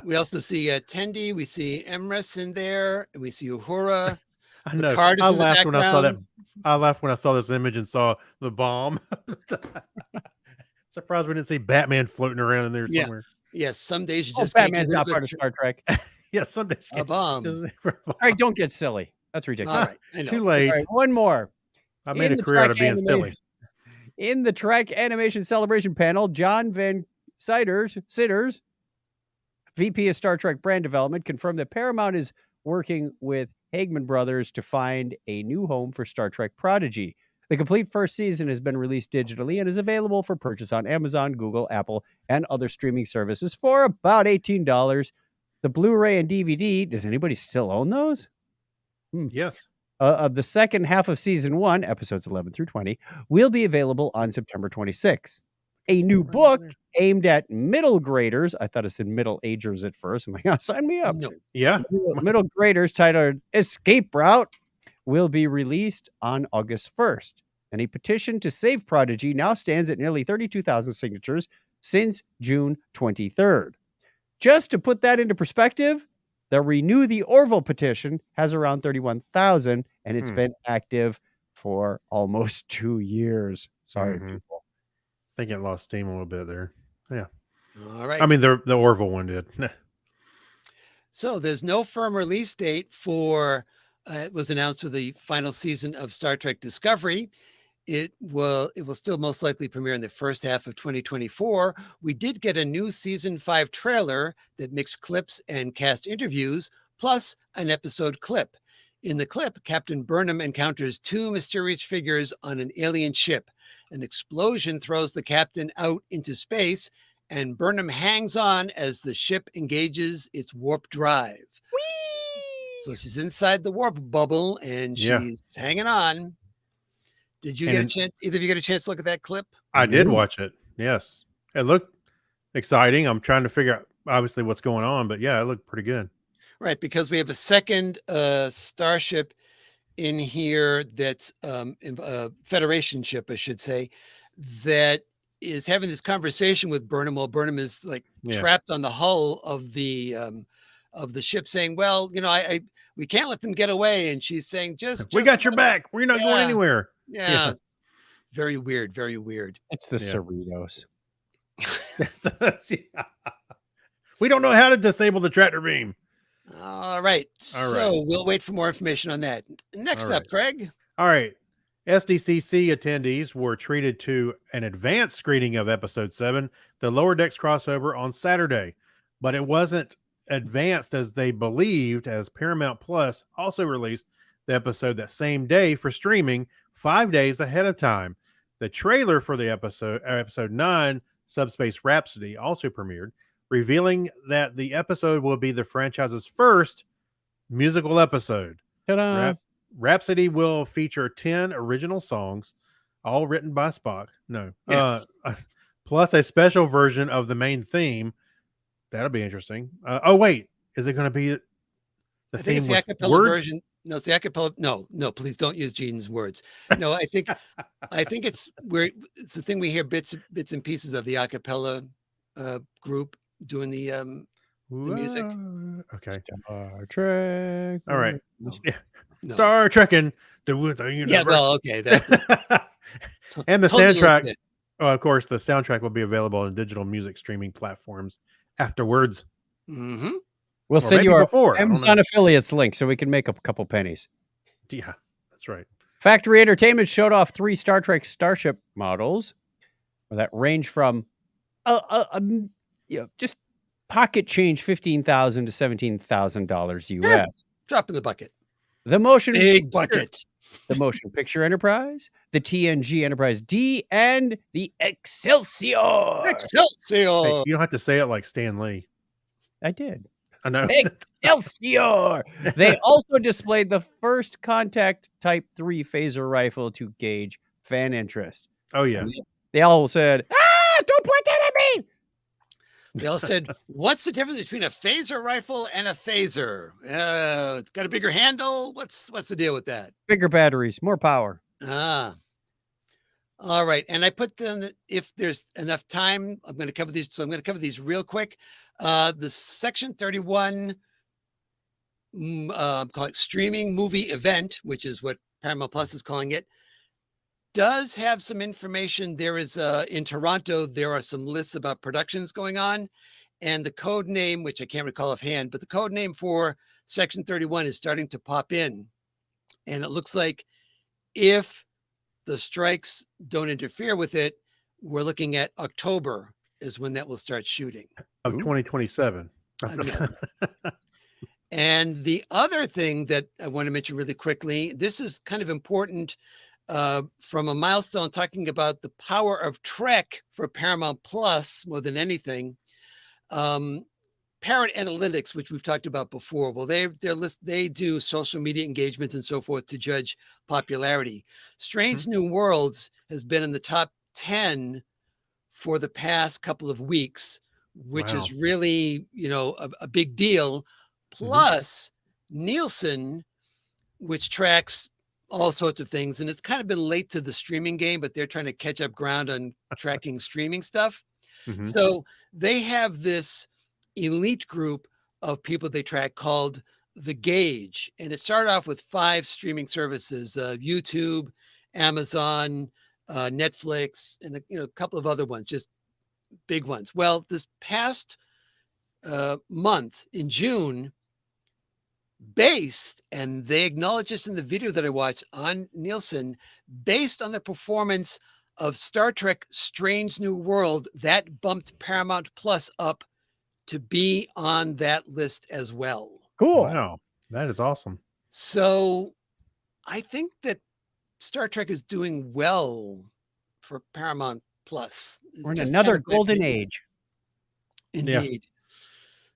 we also see Tendi, we see Emrys in there, and we see Uhura. I know. Picard is I in the laughed when I saw that. background. I laughed when I saw this image and saw the bomb. Surprised we didn't see Batman floating around in there Yeah. somewhere. Yes, some days you Oh, just can't Batman's get rid not of part of Star Trek. Yeah, someday. a bomb. Craig, don't get silly. That's ridiculous. All right, I know. Too late. All right, one more. I made In a the career out of Trek being silly. In the Trek Animation Celebration panel, John Van Sitters, VP of Star Trek Brand Development, confirmed that Paramount is working with Hagman Brothers to find a new home for Star Trek Prodigy. The complete first season has been released digitally and is available for purchase on Amazon, Google, Apple, and other streaming services for about $18. The Blu-ray and DVD, does anybody still own those? Yes. Of the second half of season 1, episodes 11 through 20, will be available on September 26th. A new book aimed at middle graders. I thought it said middle agers at first. I'm like, oh, sign me up. No. Yeah. Middle graders titled Escape Route will be released on August 1st. And a petition to save Prodigy now stands at nearly 32,000 signatures since June 23rd. Just to put that into perspective, the Renew the Orville petition has around 31,000, and it's been active for almost 2 years. Sorry, people. I think it lost steam a little bit there. Yeah. All right. I mean, the Orville one did. So there's no firm release date for, it was announced for the final season of Star Trek Discovery. It will still most likely premiere in the first half of 2024. We did get a new season 5 trailer that mixed clips and cast interviews, plus an episode clip. In the clip, Captain Burnham encounters 2 mysterious figures on an alien ship. An explosion throws the captain out into space, and Burnham hangs on as the ship engages its warp drive. Whee! So she's inside the warp bubble, and she's hanging on. Did you get a chance? Either of you get a chance to look at that clip? I did watch it. Yes. It looked exciting. I'm trying to figure out obviously what's going on, but yeah, it looked pretty good. Right, because we have a second starship in here that's a Federation ship, I should say, that is having this conversation with Burnham while Burnham is like trapped on the hull of the ship, saying, "Well, you know, we can't let them get away." And she's saying, "Just we got your back. We're not going anywhere." Yeah. Very weird. Very weird. It's the Cerritos. We don't know how to disable the tractor beam. All right. All So right. we'll wait for more information on that. Next All up, right. Craig. All right. SDCC attendees were treated to an advanced screening of episode 7, the Lower Decks crossover, on Saturday, but it wasn't advanced as they believed, as Paramount Plus also released the episode that same day for streaming 5 days ahead of time. The trailer for the episode 9, Subspace Rhapsody, also premiered, revealing that the episode will be the franchise's first musical episode. Ta-da. Rhapsody will feature 10 original songs, all written by Spock. No. Plus a special version of the main theme. That'll be interesting. Oh, wait. Is it going to be the I think theme it's the with acapella words? version. No, it's the acapella. No, please don't use Gene's words. No, I think it's the thing we hear bits and pieces of the acapella group doing the music. Okay. Star Trek. All right. No. Yeah. No. Star Trekking the universe. Yeah, well, okay. And the totally soundtrack. legit. Oh, of course, the soundtrack will be available on digital music streaming platforms afterwards. Mhm. We'll Or send maybe you our before. I don't know. Amazon affiliates link so we can make a couple pennies. Yeah, that's right. Factory Entertainment showed off 3 Star Trek Starship models that range from just pocket change $15,000 to $17,000 US. Yeah. Drop in the bucket. The motion Big bucket. the Motion Picture Enterprise, the TNG Enterprise D, and the Excelsior. Excelsior. Hey, you don't have to say it like Stan Lee. I did. I know. Excelsior. They also displayed the first Contact Type 3 phaser rifle to gauge fan interest. Oh, yeah. They all said, don't point that at me. They all said, what's the difference between a phaser rifle and a phaser? It's got a bigger handle. What's the deal with that? Bigger batteries, more power. All right. And I put them, if there's enough time, I'm going to cover these. So I'm going to cover these real quick. The Section 31 call it streaming movie event, which is what Paramount Plus is calling it, does have some information. There is in Toronto, there are some lists about productions going on, and the code name, which I can't recall offhand, but the code name for Section 31 is starting to pop in. And it looks like if the strikes don't interfere with it, we're looking at October is when that will start shooting. Of 2027. And the other thing that I want to mention really quickly, this is kind of important from a milestone talking about the power of Trek for Paramount Plus more than anything. Parrot Analytics, which we've talked about before, well, they do social media engagement and so forth to judge popularity. Strange New Worlds has been in the top 10 for the past couple of weeks, which is really, a big deal. Plus Nielsen, which tracks all sorts of things, and it's kind of been late to the streaming game, but they're trying to catch up ground on tracking streaming stuff. So they have this elite group of people they track called The Gauge, and it started off with 5 streaming services: YouTube, Amazon, Netflix, and a couple of other ones, just big ones. Well, this past month in June, based, and they acknowledge this in the video that I watched on Nielsen, based on the performance of Star Trek Strange New World, that bumped Paramount Plus up to be on that list as well. Cool. Wow. That is awesome. So I think that Star Trek is doing well for Paramount Plus. We're in Just another kind of my golden opinion. age. Indeed.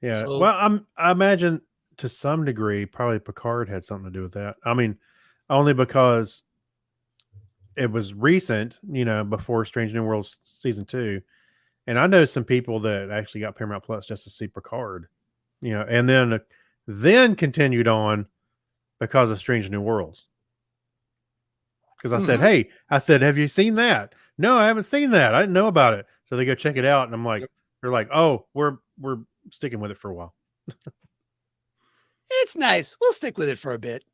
Yeah. So- Well, I imagine to some degree, probably Picard had something to do with that. I mean, only because it was recent, before Strange New Worlds season 2. And I know some people that actually got Paramount Plus just to see Picard, and then continued on because of Strange New Worlds. Because I said, have you seen that? No, I haven't seen that. I didn't know about it. So they go check it out. And I'm like, they're like, oh, we're sticking with it for a while. It's nice. We'll stick with it for a bit.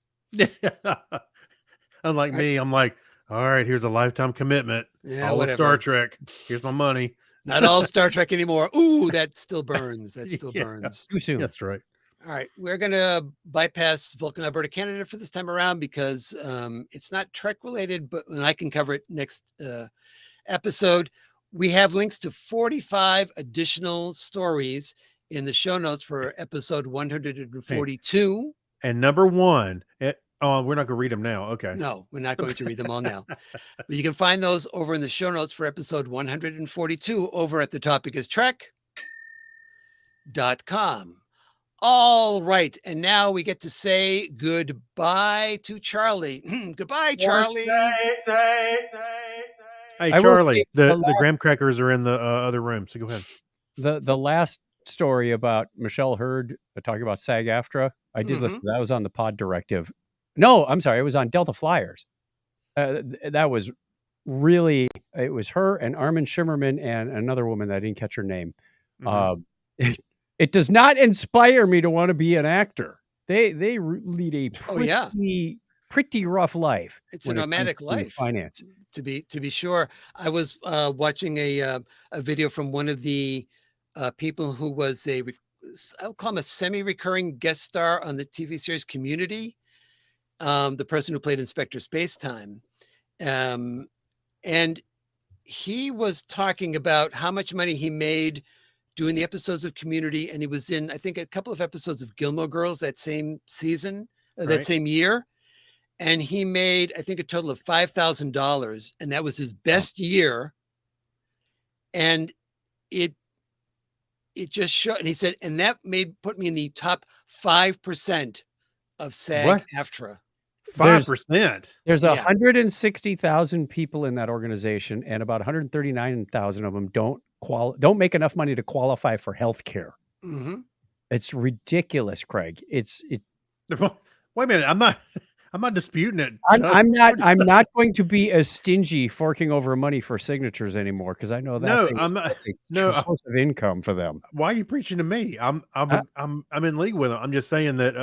Unlike me, I'm like, all right, here's a lifetime commitment. Yeah, All of whatever. Star Trek. Here's my money. Not all Star Trek anymore. Ooh, that still burns. That still Yeah. burns. Too soon. That's right. All right, we're going to bypass Vulcan, Alberta, Canada for this time around because it's not Trek related, but I can cover it next episode. We have links to 45 additional stories in the show notes for episode 142. And number one, we're not going to read them now. Okay. No, we're not going to read them all now. But you can find those over in the show notes for episode 142 over at thetopicistrek.com. All right. And now we get to say goodbye to Charlie. Goodbye, Charlie. Hey, I will Charlie, say the graham crackers are in the other room. So go ahead. The last story about Michelle Hurd talking about SAG-AFTRA, I did listen. That was on the Pod Directive. No, I'm sorry. It was on Delta Flyers. That was really, it was her and Armin Shimmerman and another woman that I didn't catch her name. It does not inspire me to want to be an actor. They lead a pretty rough life. It's a nomadic life. Finance. To be sure. I was watching a video from one of the people who was I'll call him a semi-recurring guest star on the TV series Community. The person who played Inspector Spacetime. And he was talking about how much money he made doing the episodes of Community. And he was in, I think, a couple of episodes of Gilmore Girls that same season, that same year. And he made, I think, a total of $5,000. And that was his best year. And it just showed, and he said, and that put me in the top 5% of SAG-AFTRRA. 5%. There's 160,000 people in that organization, and about 139,000 of them don't make enough money to qualify for health care. It's ridiculous, Craig. Wait a minute. I'm not disputing it. I'm not going to be as stingy forking over money for signatures anymore, because I know that's a source of income for them. Why are you preaching to me? I'm in league with them. I'm just saying that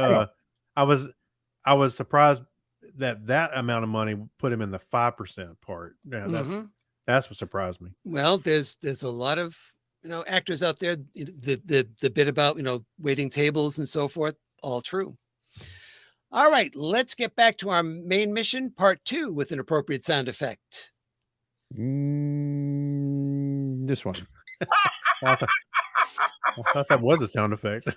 I was surprised that amount of money put him in the 5% part. Yeah, that's what surprised me. Well, there's a lot of actors out there. The bit about waiting tables and so forth, all true. All right, let's get back to our main mission, part 2, with an appropriate sound effect. This one. I thought that was a sound effect.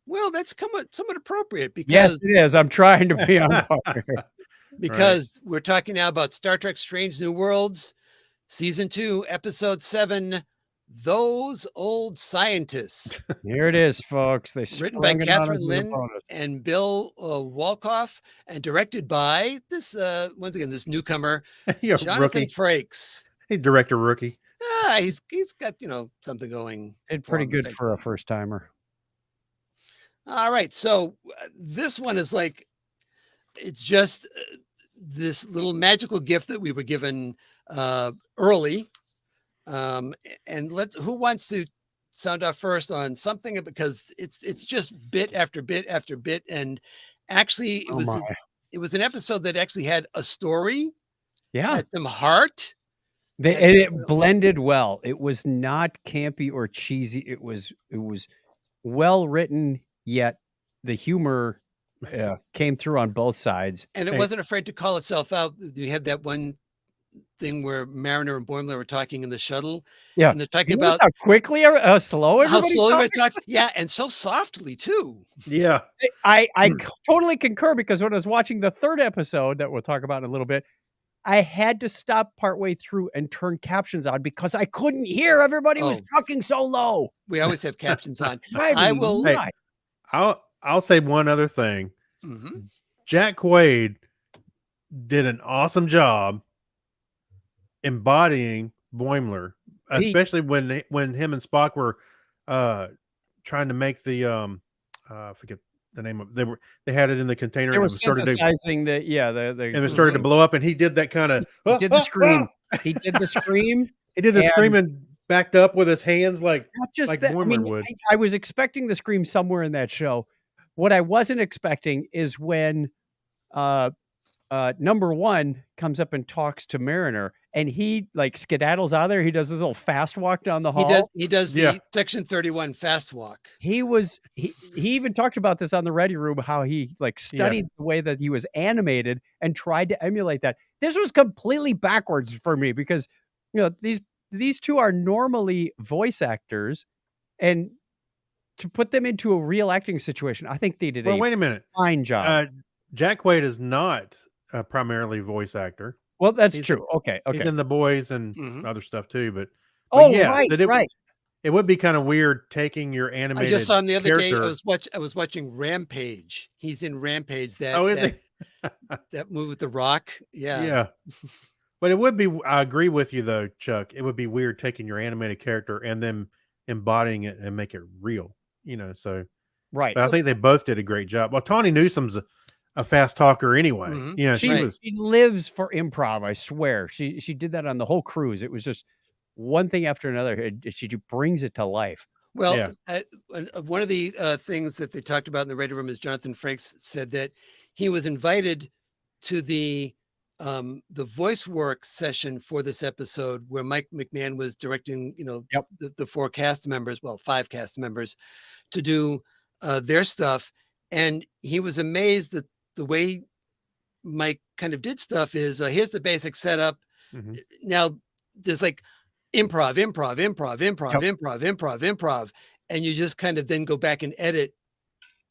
Well, that's somewhat appropriate because yes, it is. I'm trying to be on par. Because we're talking now about Star Trek: Strange New Worlds, season 2, episode 7. Those Old Scientists. Here it is, folks. Written by Catherine Lynn and Bill Wolkoff, and directed by this once again this newcomer, Jonathan Frakes. Hey, director rookie. He's got something going. Did pretty good for a first timer. All right, so this one is like, it's just this little magical gift that we were given early. And who wants to sound off first on something, because it's just bit after bit after bit, and actually it was an episode that actually had a story, had some heart. It blended well. It was not campy or cheesy. It was well written, yet the humor came through on both sides, and it wasn't afraid to call itself out. You had that one thing where Mariner and Boimler were talking in the shuttle. Yeah. And they're talking about how quickly slow how slowly everybody talks. Yeah. And so softly too. Yeah. I totally concur, because when I was watching the third episode that we'll talk about in a little bit, I had to stop partway through and turn captions on because I couldn't hear. Everybody was talking so low. We always have captions on. I'll say one other thing. Jack Quaid did an awesome job embodying Boimler, especially when him and Spock were trying to make the I forget the name of they had it in the container. They were and synthesizing and it started to blow up, and he did that kind of did the scream. He did the scream. He did the scream and backed up with his hands like Boimler would. I was expecting the scream somewhere in that show. What I wasn't expecting is when number one comes up and talks to Mariner, and he like skedaddles out of there. He does this little fast walk down the He hall. does Yeah. the Section 31 fast walk. He even talked about this on the Ready Room, how he like studied the way that he was animated and tried to emulate that. This was completely backwards for me because these two are normally voice actors, and to put them into a real acting situation, I think they did Well, wait a minute. fine job. Jack Quaid is not a primarily voice actor. Well, that's He's- true. Okay. He's in The Boys and Mhm. other stuff too. But Right, that right. it would be kind of weird taking your I animated. just saw him the other day. character. I was watching Rampage. He's in Rampage. Oh, is he? That movie with The Rock? Yeah. Yeah. But it would be, I agree with you though, Chuck. It would be weird taking your animated character and then embodying it and make it real, so. Right. But I think they both did a great job. Well, Tawny Newsom's a fast talker anyway. Mhm. She lives for improv, I swear. She did that on the whole cruise. It was just one thing after another. She brings it to life. Well, Yeah. one of the things that they talked about in the Ready Room is Jonathan Frakes said that he was invited to the voice work session for this episode where Mike McMahon was directing, the 4 cast members, well, 5 cast members, to do their stuff. And he was amazed that the way Mike kind of did stuff is here's the basic setup. Mhm. Now there's like improv, and you just kind of then go back and edit,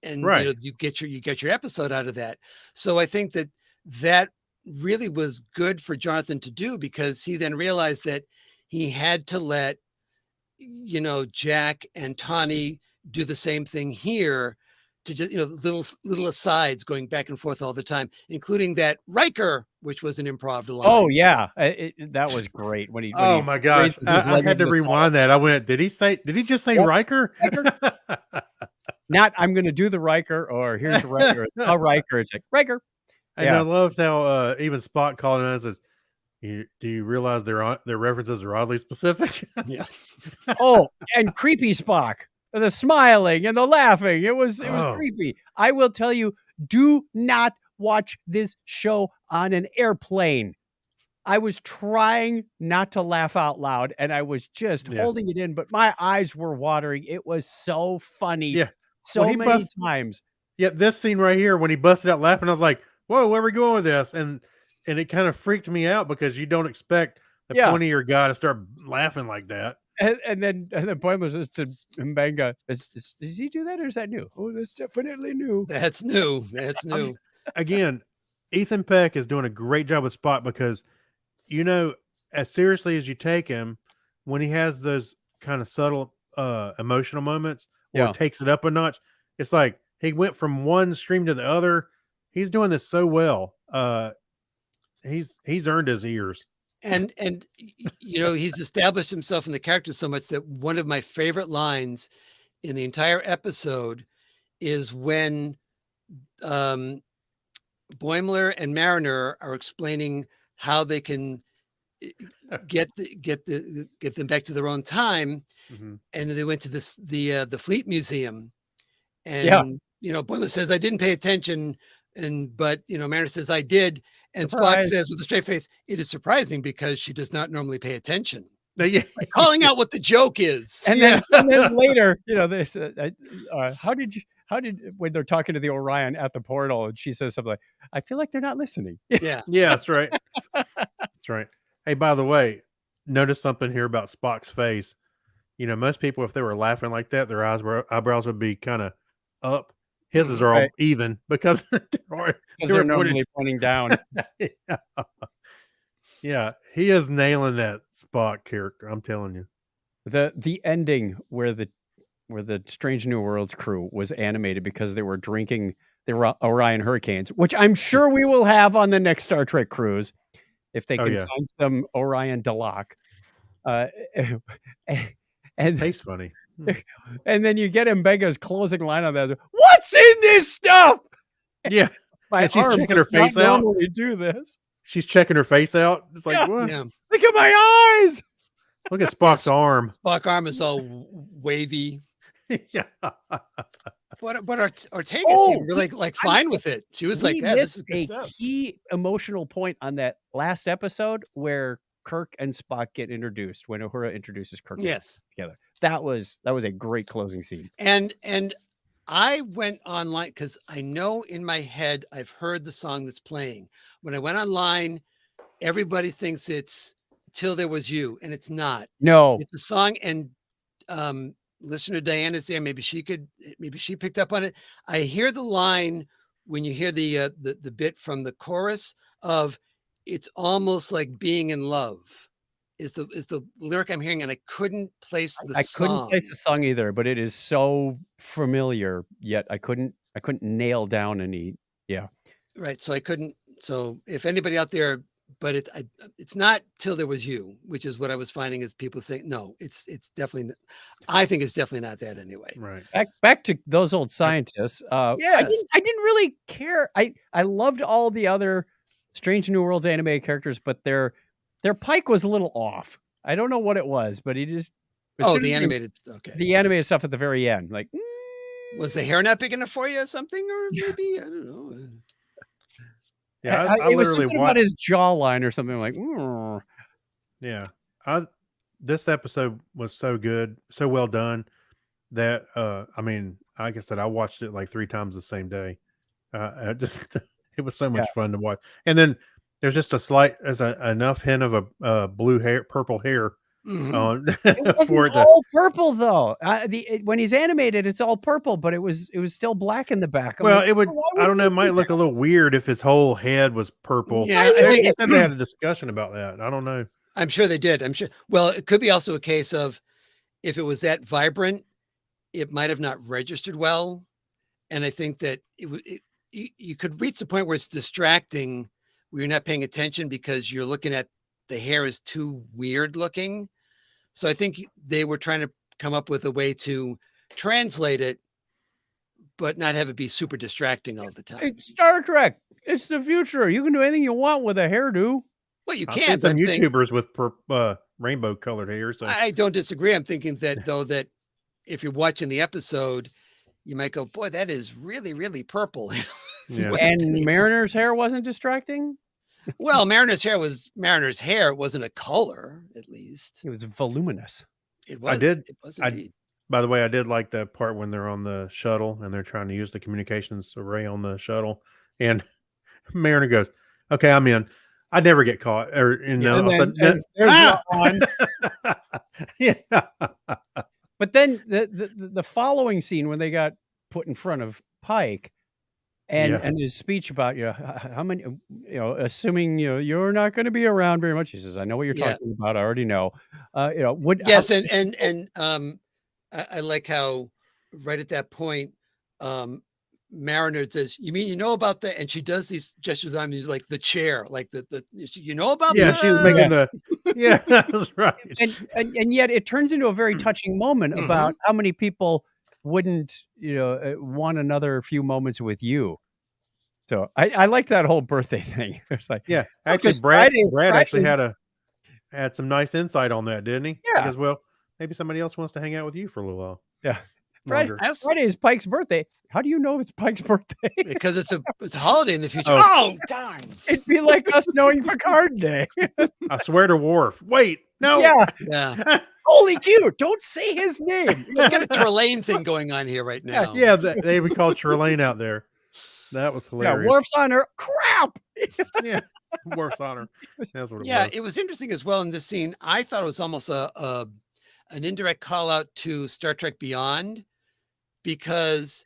and Right. you get your episode out of that. So I think that really was good for Jonathan to do, because he then realized that he had to let Jack and Tawny do the same thing here, to just little asides going back and forth all the time, including that Riker, which was an improv line. Oh yeah, that was great when he. When Oh he my gosh! raises his I leg had to into the rewind that. I went, did he just say Yep. Riker? Not I'm going to do the Riker, or here's Riker. It's a Riker. It's like Riker. And Yeah. I loved how even Spock called him and says, do you realize their references are oddly specific? Yeah. Oh, and creepy Spock. The smiling and the laughing. It was Oh. creepy. I will tell you, do not watch this show on an airplane. I was trying not to laugh out loud, and I was just Yeah. holding it in, but my eyes were watering. It was so funny. Yeah. So Well, he many busts- times. Yeah, this scene right here, when he busted out laughing, I was like, whoa, where are we going with this? And it kind of freaked me out because you don't expect the Yeah. pointy-ear guy to start laughing like that. And then Boimler says to Mbenga, does he do that, or is that new? Oh, that's definitely new. That's new. That's new. Again, Ethan Peck is doing a great job with Spock because, as seriously as you take him, when he has those kind of subtle emotional moments or Yeah. takes it up a notch, it's like he went from one stream to the other. He's doing this so well. He's earned his ears. And he's established himself in the character so much that one of my favorite lines in the entire episode is when Boimler and Mariner are explaining how they can get them back to their own time, Mhm. and they went to the Fleet Museum, and Boimler says, I didn't pay attention, but Mariner says, I did. And Spock Surprise. says with a straight face, it is surprising because she does not normally pay attention. Now, yeah, Calling out what the joke is. And then later, they said, how did when they're talking to the Orion at the portal, and she says something like, I feel like they're not listening. Yeah. yeah, that's right. That's right. Hey, by the way, notice something here about Spock's face. Most people, if they were laughing like that, their eyebrows would be kind of up. His is all Right. even because Because they're normally pointing down. Yeah, he is nailing that Spock character. I'm telling you. The ending where the Strange New Worlds crew was animated because they were drinking the Orion Hurricanes, which I'm sure we will have on the next Star Trek cruise if they Oh, can yeah. find some Orion Delac. It And tastes funny. and then you get Mbenga's closing line on that. What's in this stuff? Yeah, My And she's arm checking her does not face out. normally do this. she's checking her face out. It's like, Yeah. what? Yeah. Look at my eyes. Look at Spock's arm. Spock arm is all wavy. Yeah. But Ortega Oh, seemed really fine with it. She was like, We yeah, this missed is good a stuff. key emotional point on that last episode where Kirk and Spock get introduced when Uhura introduces Kirk and Spock Yes. together. That was a great closing scene. And I went online because I know in my head I've heard the song that's playing. When I went online, everybody thinks it's Till There Was You, and it's not. No, It's a song, and listener Diana's there. Maybe she picked up on it. I hear the line when you hear the bit from the chorus of "It's almost like being in love." Is the lyric I'm hearing, and I couldn't place the I song. couldn't place the song either, but it is so familiar. Yet I couldn't nail down any. Yeah, Right. So I couldn't. So if anybody out there, but it's not Till There Was You, which is what I was finding is people saying, no, it's definitely, I think it's definitely not that anyway. Right. back to those old scientists. Yes. I didn't really care. I loved all the other Strange New Worlds animated characters, but their Pike was a little off. I don't know what it was, but he just Oh, the animated. Okay. the animated stuff at the very end, like Was the hair not big enough for you or something? Or maybe, I don't know. Yeah, I it was literally something about his jawline or something like. Yeah, this episode was so good, so well done that I mean, like I said, I watched it like 3 times the same day. I just it was so much fun to watch. And then there's just enough hint of a purple hair on It wasn't all purple though. When he's animated, it's all purple, but it was still black in the back. Well, it would. I don't know. It might look a little weird if his whole head was purple. Yeah, I think they said they had a discussion about that. I don't know. I'm sure they did. I'm sure. Well, it could be also a case of if it was that vibrant, it might have not registered well. And I think that you could reach the point where it's distracting, where you're not paying attention because you're looking at the hair is too weird looking. So I think they were trying to come up with a way to translate it, but not have it be super distracting all the time. It's Star Trek. It's the future. You can do anything you want with a hairdo. Well, you I've can. seen some YouTubers with rainbow colored hair. So I don't disagree. I'm thinking that though, that if you're watching the episode, you might go, boy, that is really, really purple. Yeah. And Mariner's hair wasn't distracting? Well, Mariner's hair was Mariner's hair. It wasn't a color, at least. It was voluminous. It was. did- It was indeed. by the way, I did like that part when they're on the shuttle and they're trying to use the communications array on the shuttle, and Mariner goes, "Okay, I'm in. I never get caught." Or And then there's that one. yeah. But then the following scene when they got put in front of Pike and his speech about, how many, assuming, you're not going to be around very much. He says, I know what you're talking about. I already know. Yes. I like how right at that point, Mariner says, you mean, about that? And she does these gestures on me like the chair, like the about Yeah, that? she was making that's right. And yet it turns into a very touching moment about how many people wouldn't, want another few moments with you. So I like that whole birthday thing. It's like, actually, because Brad Friday actually had some nice insight on that, didn't he? Yeah. Because, well, maybe somebody else wants to hang out with you for a little while. Yeah. Longer. Friday is Pike's birthday. How do you know it's Pike's birthday? Because it's a holiday in the future. Oh. Oh, darn. It'd be like us knowing Picard Day. I swear to Worf. Wait, no. Yeah. Holy cute. Don't say his name. We got a Trelane thing going on here right now. Yeah, they would call Trelane out there. That was hilarious. Yeah, Worf's on her. Crap. Yeah, Worf's on her. That's what it was. Yeah, it was interesting as well in this scene. I thought it was almost an indirect call out to Star Trek Beyond, because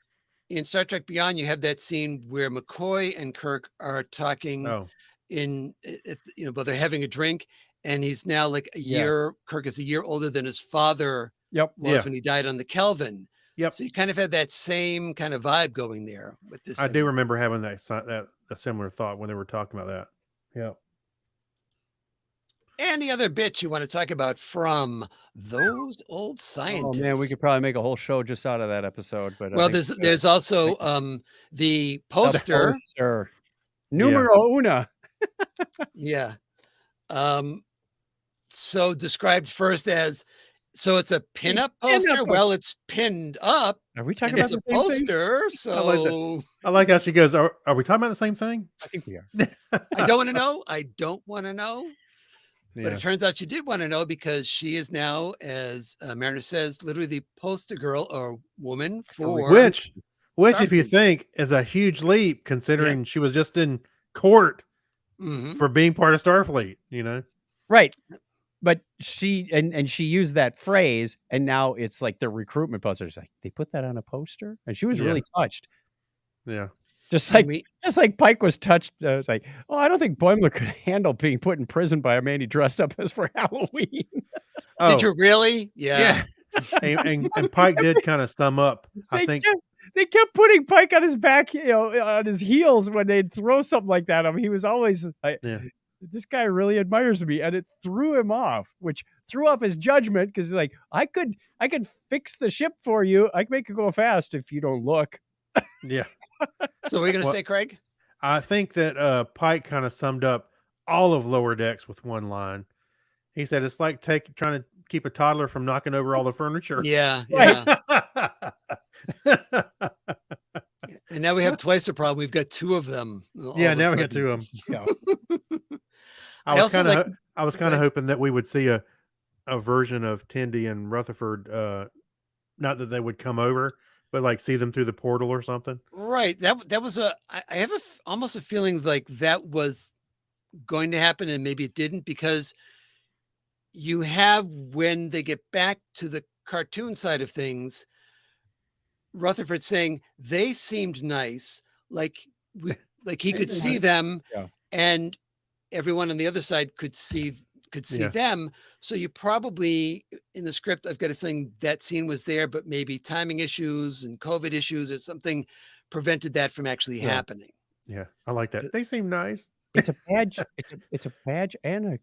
in Star Trek Beyond, you have that scene where McCoy and Kirk are talking but they're having a drink, and he's now like a year. Kirk is a year older than his father was when he died on the Kelvin. Yep. So you kind of had that same kind of vibe going there with this. I do remember having that a similar thought when they were talking about that. Yeah. Any other bits you want to talk about from those old scientists? Oh man, we could probably make a whole show just out of that episode. But well, there's also the poster. Numero una. Yeah. So described first as, so it's a pinup poster. Well, it's pinned up. Are we talking about the it's a same poster? thing? So I like how she goes, are we talking about the same thing? I think we are. I don't want to know. I don't want to know. But it turns out she did want to know because she is now, as Mariner says, literally the poster girl or woman for which if you Starfleet. think is a huge leap considering she was just in court for being part of Starfleet, Right. But she and she used that phrase, and now it's like their recruitment poster. It's like they put that on a poster, and she was really touched. Yeah. Just like Pike was touched. It's like, oh, I don't think Boimler could handle being put in prison by a man he dressed up as for Halloween. Did you really? Yeah. and Pike did kind of stum up. I think they kept putting Pike on his back, on his heels when they'd throw something like that at him. He was always like, this guy really admires me, and it threw him off, which threw off his judgment because like I could fix the ship for you. I can make it go fast if you don't look. Yeah. So what are you going to say, Craig? I think that Pike kind of summed up all of Lower Decks with one line. He said it's like trying to keep a toddler from knocking over all the furniture. Yeah. And now we have twice the problem. We've got two of them. Yeah, now we got two of them. Yeah. I was kind of hoping that we would see a version of Tendi and Rutherford. Not that they would come over, but like see them through the portal or something. Right. That was I have almost a feeling like that was going to happen, and maybe it didn't, because you have, when they get back to the cartoon side of things, Rutherford saying they seemed nice, like he could see them, and everyone on the other side could see them. So you probably, in the script, I've got a feeling that scene was there, but maybe timing issues and COVID issues or something prevented that from actually happening. Yeah, I like that. They seem nice. It's a badge. It's a badge and a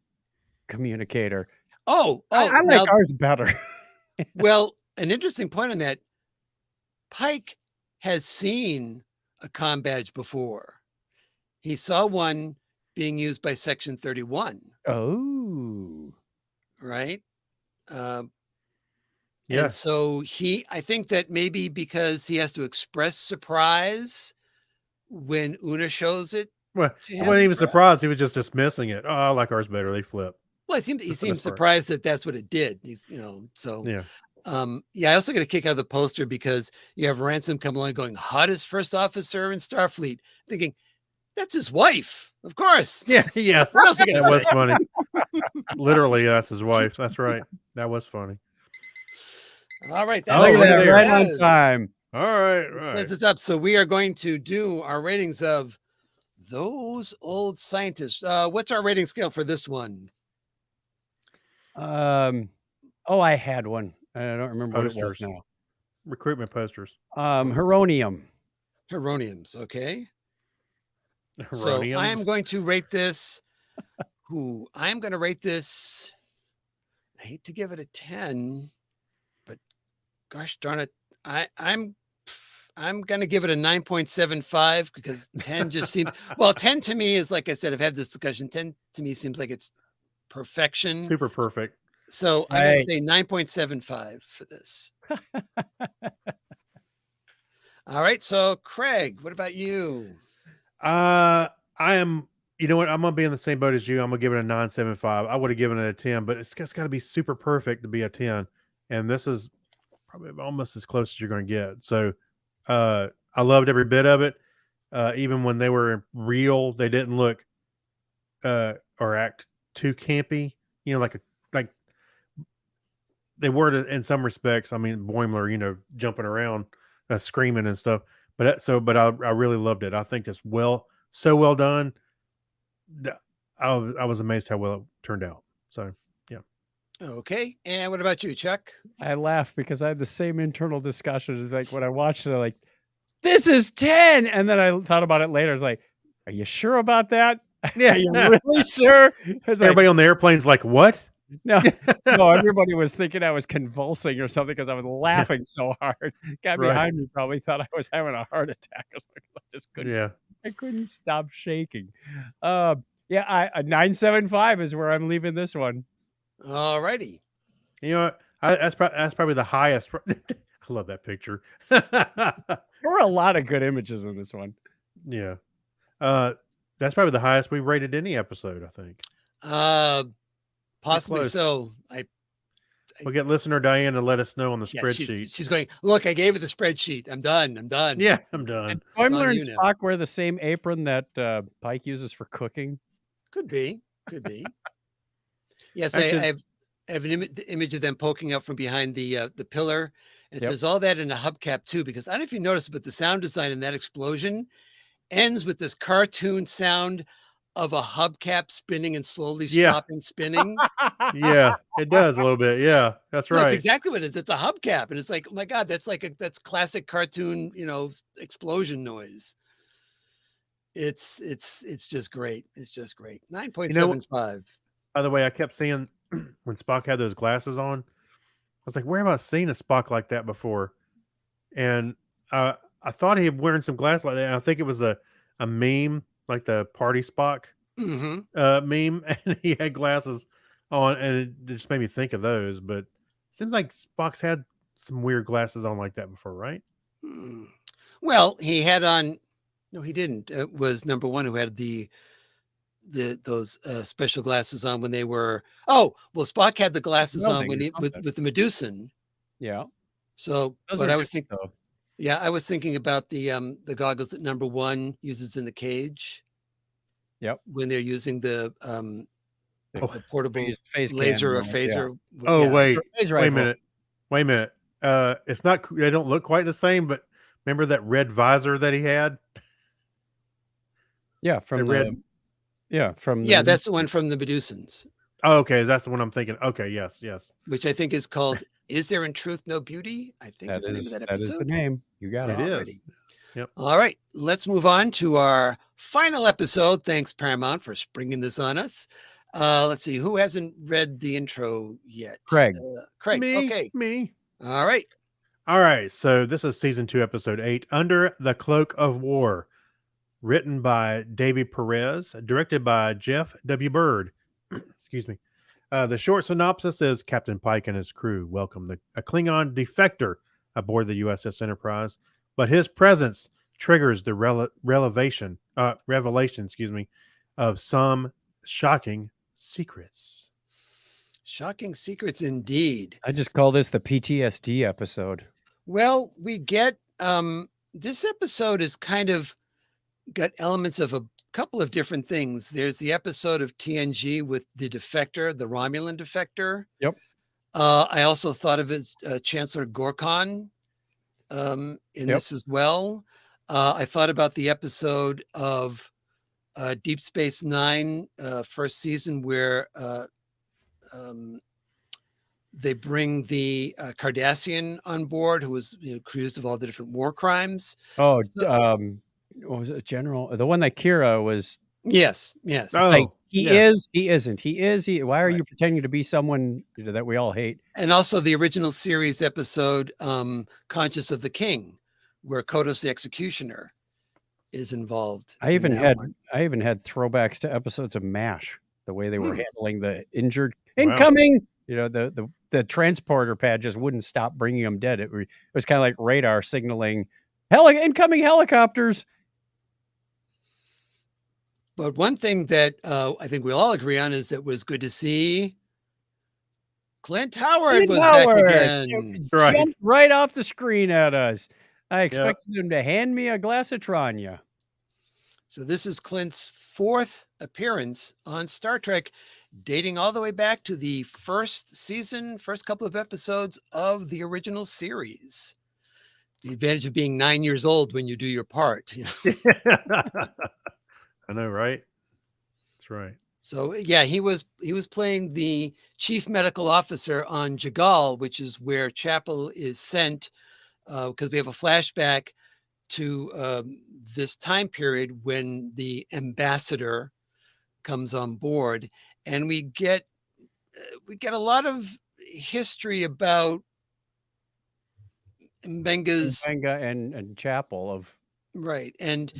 communicator. I like ours better. Well, an interesting point on that. Pike has seen a comm badge before. He saw one being used by Section 31. Oh, right. And so I think that maybe because he has to express surprise when Una shows it. Well, when he was surprised, he was just dismissing it. Oh, I like ours better. They flip. Well, he seemed surprised that that's what it did. So yeah. I also get a kick out of the poster because you have Ransom come along going, hottest first officer in Starfleet, thinking that's his wife, of course. Yeah, yes. What else are you that gonna was say? funny. Literally, that's his wife. That's right. That was funny. All right, right on time. All right. This is up. So we are going to do our ratings of Those Old Scientists. What's our rating scale for this one? I had one. I don't remember posters. What it was now. Recruitment posters. Heronium. Heroniums, okay. Heroniums. So I am going to rate this. I'm going to rate this. I hate to give it a 10, but gosh darn it, I'm going to give it a 9.75 because 10 just seems 10 to me is, like I said, I've had this discussion. 10 to me seems like it's perfection. Super perfect. So I'm going to say 9.75 for this. All right. So Craig, what about you? I am, you know what? I'm going to be in the same boat as you. I'm going to give it a 9.75. I would have given it a 10, but it's got to be super perfect to be a 10. And this is probably almost as close as you're going to get. So, I loved every bit of it. Even when they were real, they didn't look, or act too campy, like they were in some respects. I mean, Boimler, jumping around, screaming and stuff. But I really loved it. I think it's so well done. I was amazed how well it turned out. So, yeah. Okay. And what about you, Chuck? I laughed because I had the same internal discussion. It's like when I watched it, I'm like, this is 10. And then I thought about it later. I was like, are you sure about that? Yeah. Are you really sure? Everybody on the airplane's like, what? No, everybody was thinking I was convulsing or something because I was laughing so hard. Guy behind me probably thought I was having a heart attack. I was like, I just couldn't. I couldn't stop shaking. A 9.75 is where I'm leaving this one. All righty. You know what? That's probably the highest. I love that picture. There were a lot of good images in this one. Yeah. That's probably the highest we rated any episode, I think. Possibly close. so. We'll get listener Diane to let us know on the Yeah, spreadsheet. she's going, look, I gave her the spreadsheet. I'm done. Yeah, I'm done. Did It's on Boimler and you now. Spock wear the same apron that Pike uses for cooking? Could be. Yes, Actually- I have an image of them poking up from behind the pillar. And it Yep. says all that in a hubcap too, because I don't know if you noticed, but the sound design in that explosion ends with this cartoon sound of a hubcap spinning and slowly Yeah. stopping spinning. Yeah, it does a little bit. Yeah, that's No, it's right. exactly what it is. It's a hubcap, and it's like, oh my god, that's classic cartoon, explosion noise. It's just great. It's just great. 9.75. By the way, I kept seeing when Spock had those glasses on, I was like, where have I seen a Spock like that before? And I thought he had wearing some glasses like that. And I think it was a meme, like the Party Spock Mhm. meme, and he had glasses on, and it just made me think of those. But it seems like Spock's had some weird glasses on like that before, right? Hmm. Well, he had on. No, he didn't. It was number one who had those special glasses on when they were. Oh, well, Spock had the glasses on Welding when or he something. with the Medusan. Yeah. So, Those but are I was different, thinking, though. yeah, I was thinking about the goggles that number one uses in the cage. Yep. When they're using the the portable Phase laser or cam, yeah. phaser. Oh, Yeah. wait Laser a rifle. minute. Wait a minute. It's not. They don't look quite the same. But remember that red visor that he had? Yeah, from The the red. yeah, from Yeah, the that's the one from the Medusans, Oh, okay. That's the one I'm thinking. Okay. Yes. which I think is called "Is There in Truth No Beauty?" I think that is the name of is that that is the episode. name. You got It it. is. Alrighty. Yep. All right, let's move on to our final episode. Thanks, Paramount, for springing this on us. Let's see, who hasn't read the intro yet? Craig. Craig. Me. Okay. Me. All right. All right. So this is season 2, episode 8, Under the Cloak of War, written by Davey Perez, directed by Jeff W. Bird. Excuse me. The short synopsis is Captain Pike and his crew welcome a Klingon defector aboard the USS Enterprise, but his presence triggers the revelation, of some shocking secrets. Shocking secrets indeed. I just call this the PTSD episode. Well, we get this episode is kind of got elements of a couple of different things. There's the episode of TNG with the defector, the Romulan defector. Yep. I also thought of it as Chancellor Gorkon in this as well. I thought about the episode of Deep Space Nine, first season, where they bring the Cardassian on board, who was accused of all the different war crimes. Oh, So- what was it? General, the one that Kira was Yes. Oh, like, he yeah. is, he isn't. He is, he. Why are Right. you pretending to be someone that we all hate? And also the original series episode, Conscious of the King, where Kodos the Executioner is involved. I in even that had one. throwbacks to episodes of MASH, the way they were handling the injured Wow. incoming. The transporter pad just wouldn't stop bringing them dead. It was kind of like radar signaling incoming helicopters. But one thing that I think we all agree on is that it was good to see Clint Howard was back again. Right. Jumped right off the screen at us. I expected him to hand me a glass of Tranya. So this is Clint's 4th appearance on Star Trek, dating all the way back to the first season, first couple of episodes of the original series. The advantage of being 9 years old when you do your part. I know, right? That's right. So yeah, he was playing the chief medical officer on Jagal, which is where Chapel is sent, because we have a flashback to this time period when the ambassador comes on board, and we get a lot of history about Mbenga's Mbenga and Chapel of right, and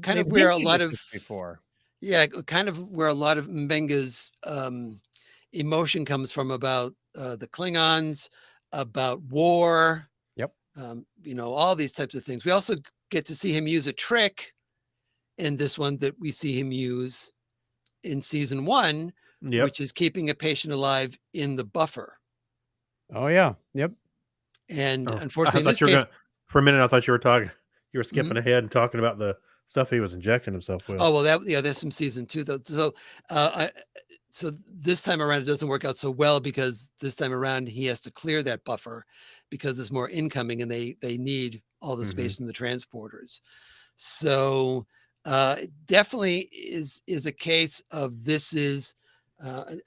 kind of they've where a hinted lot at of this before. yeah, kind of where a lot of Mbenga's emotion comes from about the Klingons, about war. Yep. All these types of things. We also get to see him use a trick in this one that we see him use in season 1, Yep. which is keeping a patient alive in the buffer. Oh yeah. Yep. And Oh, unfortunately, in this you were case, for a minute, I thought you were skipping ahead and talking about the stuff he was injecting himself with. oh well, there's some season 2 though. So this time around, it doesn't work out so well because this time around he has to clear that buffer because there's more incoming, and they need all the space in the transporters. So definitely is a case of this is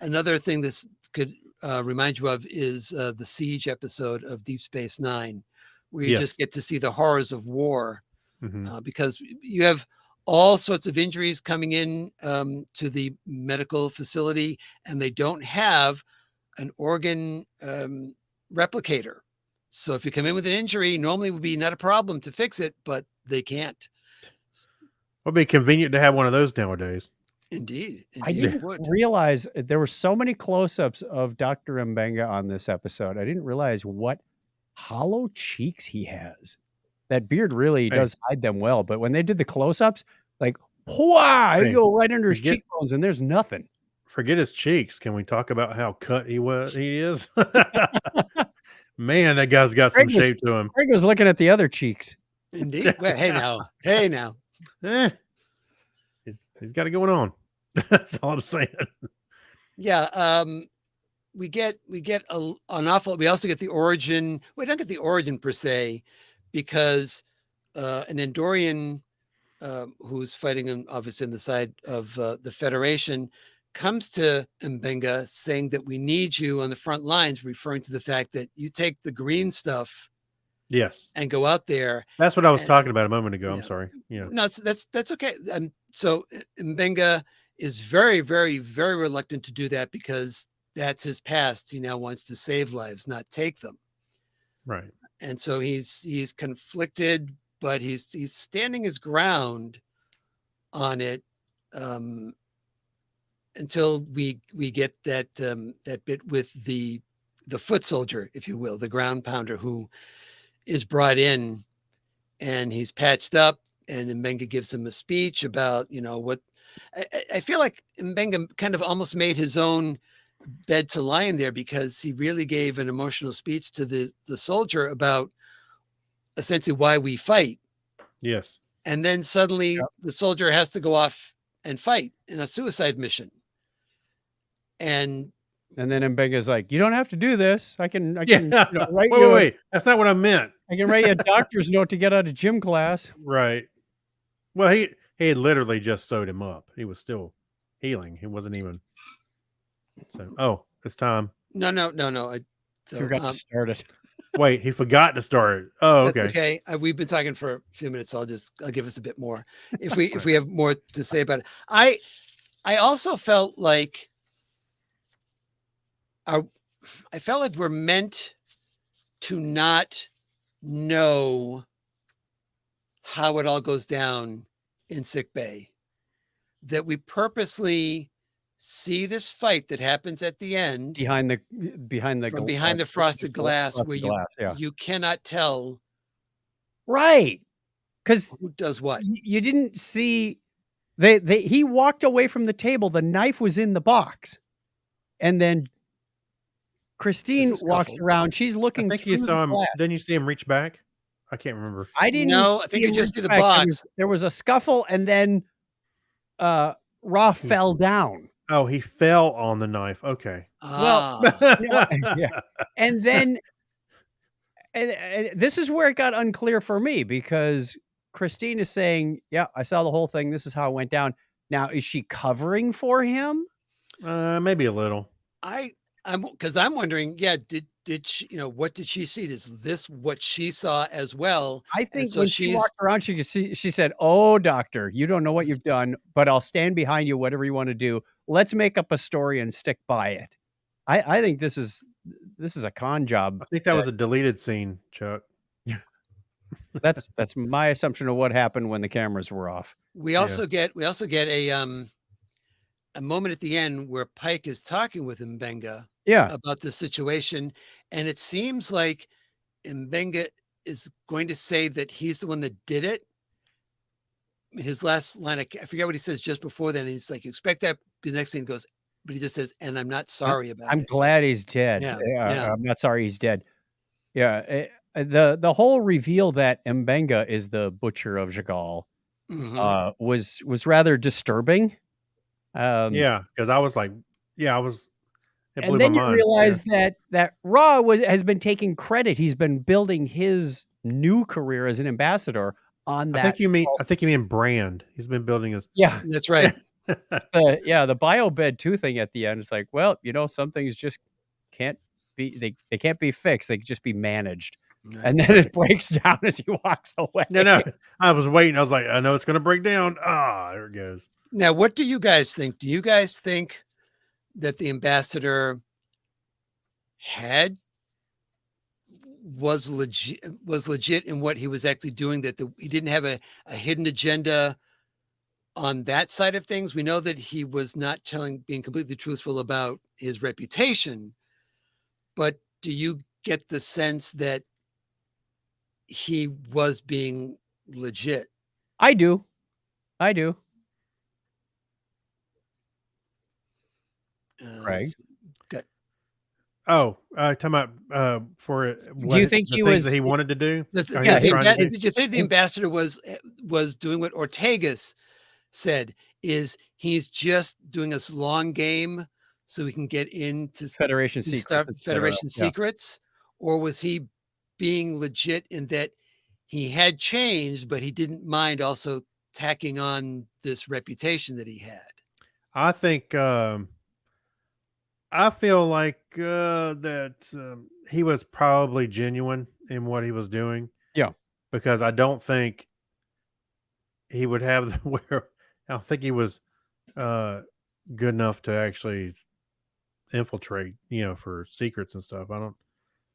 another thing this could remind you of is the Siege episode of Deep Space Nine, where you just get to see the horrors of war because you have all sorts of injuries coming in to the medical facility, and they don't have an organ replicator. So if you come in with an injury, normally it would be not a problem to fix it, but they can't. Would be convenient to have one of those nowadays. Indeed. I didn't realize there were so many close-ups of Dr. Mbenga on this episode. I didn't realize what hollow cheeks he has. That beard really does hide them well, but when they did the close-ups, like, wow, you go right under his cheekbones and there's nothing. Forget his cheeks. Can we talk about how cut he is? Man, that guy's got some shape to him. Greg was looking at the other cheeks. Indeed. Well, hey now. He's got it going on. That's all I'm saying. Yeah. We get an awful. We also get the origin. We don't get the origin per se, because an Andorian who's fighting obviously on the side of the Federation comes to Mbenga saying that we need you on the front lines, referring to the fact that you take the green stuff. Yes. And go out there. That's what I was talking about a moment ago. I'm sorry. Yeah. No, that's okay. So Mbenga is very, very, very reluctant to do that because that's his past. He now wants to save lives, not take them. Right. And so he's conflicted, but he's standing his ground on it until we get that bit with the foot soldier, if you will, the ground pounder, who is brought in, and he's patched up, and Mbenga gives him a speech about, what I feel like Mbenga kind of almost made his own bed to lie in there, because he really gave an emotional speech to the soldier about essentially why we fight. Yes. And then suddenly the soldier has to go off and fight in a suicide mission. And then Mbenga's like, you don't have to do this. I can write wait. That's not what I meant. I can write you a doctor's note to get out of gym class. Right. Well, he had literally just sewed him up. He was still healing. He wasn't even. So, it's time. No. I forgot to start it. Wait, he forgot to start it. Oh, okay. Okay. We've been talking for a few minutes. So I'll give us a bit more if we have more to say about it. I also felt like we're meant to not know how it all goes down in sickbay. That we purposely see this fight that happens at the end behind the frosted glass, where you cannot tell, right? Because who does what. You didn't see. He walked away from the table. The knife was in the box, and then Christine walks around. She's looking. I think you saw him. Didn't you see him reach back? I can't remember. I didn't. No, I think you just see the box. There was a scuffle, and then Ra fell down. Oh, he fell on the knife. Okay. Well, yeah. And then, and this is where it got unclear for me, because Christine is saying, "Yeah, I saw the whole thing. This is how it went down." Now, is she covering for him? Maybe a little. I'm wondering, did she, what did she see? Is this what she saw as well? I think when she walked around, she said, "Oh, doctor, you don't know what you've done, but I'll stand behind you, whatever you want to do. Let's make up a story and stick by it." I think this is a con job. I think that was a deleted scene, Chuck. That's my assumption of what happened when the cameras were off. We also get a moment at the end where Pike is talking with Mbenga about the situation, and it seems like Mbenga is going to say that he's the one that did it. His last line, I forget what he says just before then. He's like, "You expect that?" The next thing he goes, but he just says, "And I'm not sorry about I'm it." glad he's dead. Yeah, Yeah, yeah. I'm not sorry he's dead. Yeah, the whole reveal that Mbenga is the butcher of Jagal was rather disturbing. Yeah, because I was like, yeah, it And blew my then you mind. Yeah. realize that Ra has been taking credit. He's been building his new career as an ambassador on I that think you mean false Brand. He's been building his. Yeah. That's right. The biobed 2 thing at the end, it's like, well, some things just can't be they can't be fixed. They can just be managed. Right. And then it breaks down as he walks away. No, I was waiting. I was like, I know it's going to break down. There it goes. Now, what do you guys think? Do you guys think that the ambassador was legit in what he was actually doing, that he didn't have a hidden agenda on that side of things? We know that he was not being completely truthful about his reputation, but do you get the sense that he was being legit? I do. Right. Good. Oh, talking about for Do you think the he things was that he wanted to do? Did Or he was trying to do? you think the ambassador was doing what Ortegas said? Is he's just doing this long game so we can get into Federation secrets, et cetera. Federation Yeah. secrets, or was he being legit in that he had changed, but he didn't mind also tacking on this reputation that he had? I think I feel like that he was probably genuine in what he was doing. Yeah. Because I don't think he would have I don't think he was good enough to actually infiltrate, for secrets and stuff. I don't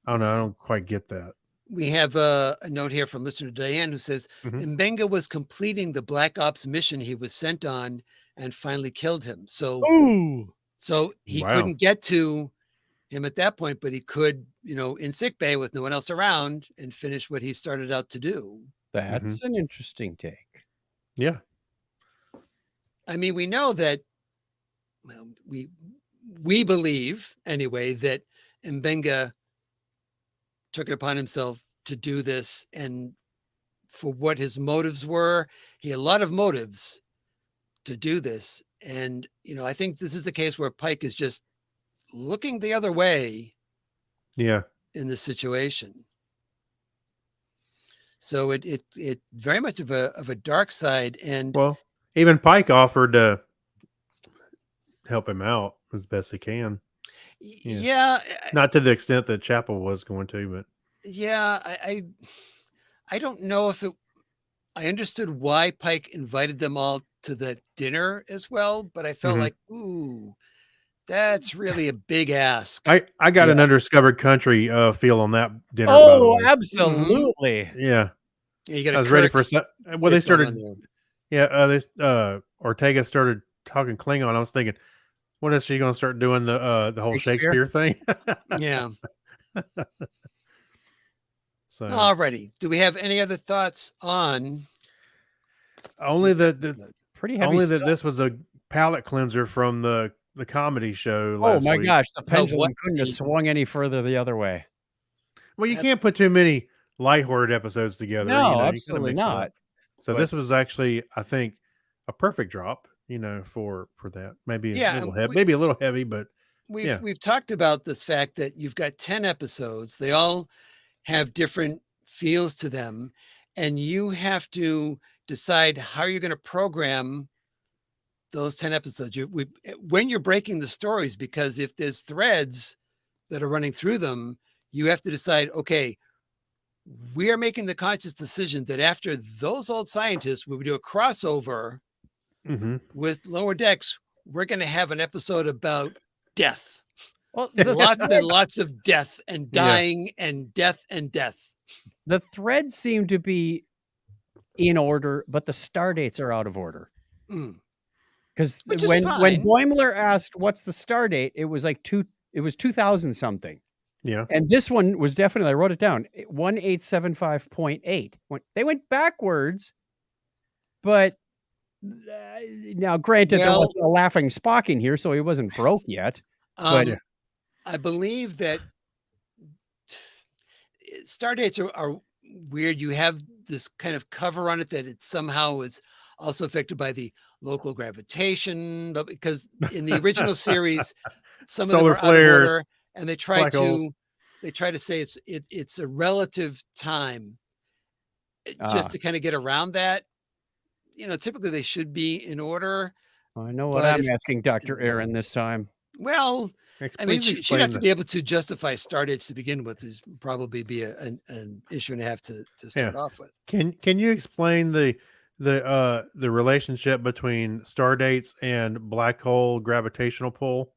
know. I don't quite get that. We have a note here from listener Diane who says Mbenga was completing the Black Ops mission he was sent on and finally killed him. So he couldn't get to him at that point, but he could, in sickbay with no one else around, and finish what he started out to do. That's an interesting take. Yeah. I mean, we know that, well, we believe anyway that Mbenga took it upon himself to do this, and for what his motives were, he had a lot of motives to do this. And, I think this is the case where Pike is just looking the other way. Yeah. In this situation. So it very much of a dark side. And well, even Pike offered to help him out as best he can. Yeah. Not to the extent that Chapel was going to, but yeah, I don't know if I understood why Pike invited them all to the dinner as well, but I felt like, ooh, that's really a big ask. I got an Undiscovered Country feel on that dinner. Oh, absolutely. Yeah. You got I was ready for they started. Ortega started talking Klingon. I was thinking, when is she going to start doing the whole Shakespeare thing? Yeah. So, alrighty. Do we have any other thoughts on? Only that pretty heavy. Only that this was a palate cleanser from the comedy show. Oh my gosh, the pendulum couldn't have swung any further the other way. Well, you can't put too many lighthearted episodes together. No, absolutely not. So this was actually, I think, a perfect drop. For that. Maybe maybe a little heavy, but we've talked about this fact that you've got 10 episodes. They all have different feels to them, and you have to decide how you're going to program those 10 episodes. When you're breaking the stories, because if there's threads that are running through them, you have to decide, okay, we are making the conscious decision that after those old scientists, we would do a crossover with Lower Decks. We're going to have an episode about death. Well, lots and lots of death and dying and death and death. The threads seem to be in order, but the star dates are out of order. Because when Boimler asked what's the star date, it was like 2000 something. Yeah. And this one was definitely, I wrote it down, 1875.8. They went backwards, but Now, granted, there Well, wasn't a laughing Spock in here, so he wasn't broke yet. But I believe that star dates are weird. You have this kind of cover on it that it somehow is also affected by the local gravitation, but because in the original series, some of them Solar are out of flares, order, and they try black holes. to say it's a relative time just Ah, to kind of get around that. Typically they should be in order, I know what but I'm if asking Dr. Aaron this time. well, I mean, Please she'd have explain to the be able to justify star dates to begin with. Is probably be an issue and a half to yeah. start off with. Can you explain the relationship between star dates and black hole gravitational pull?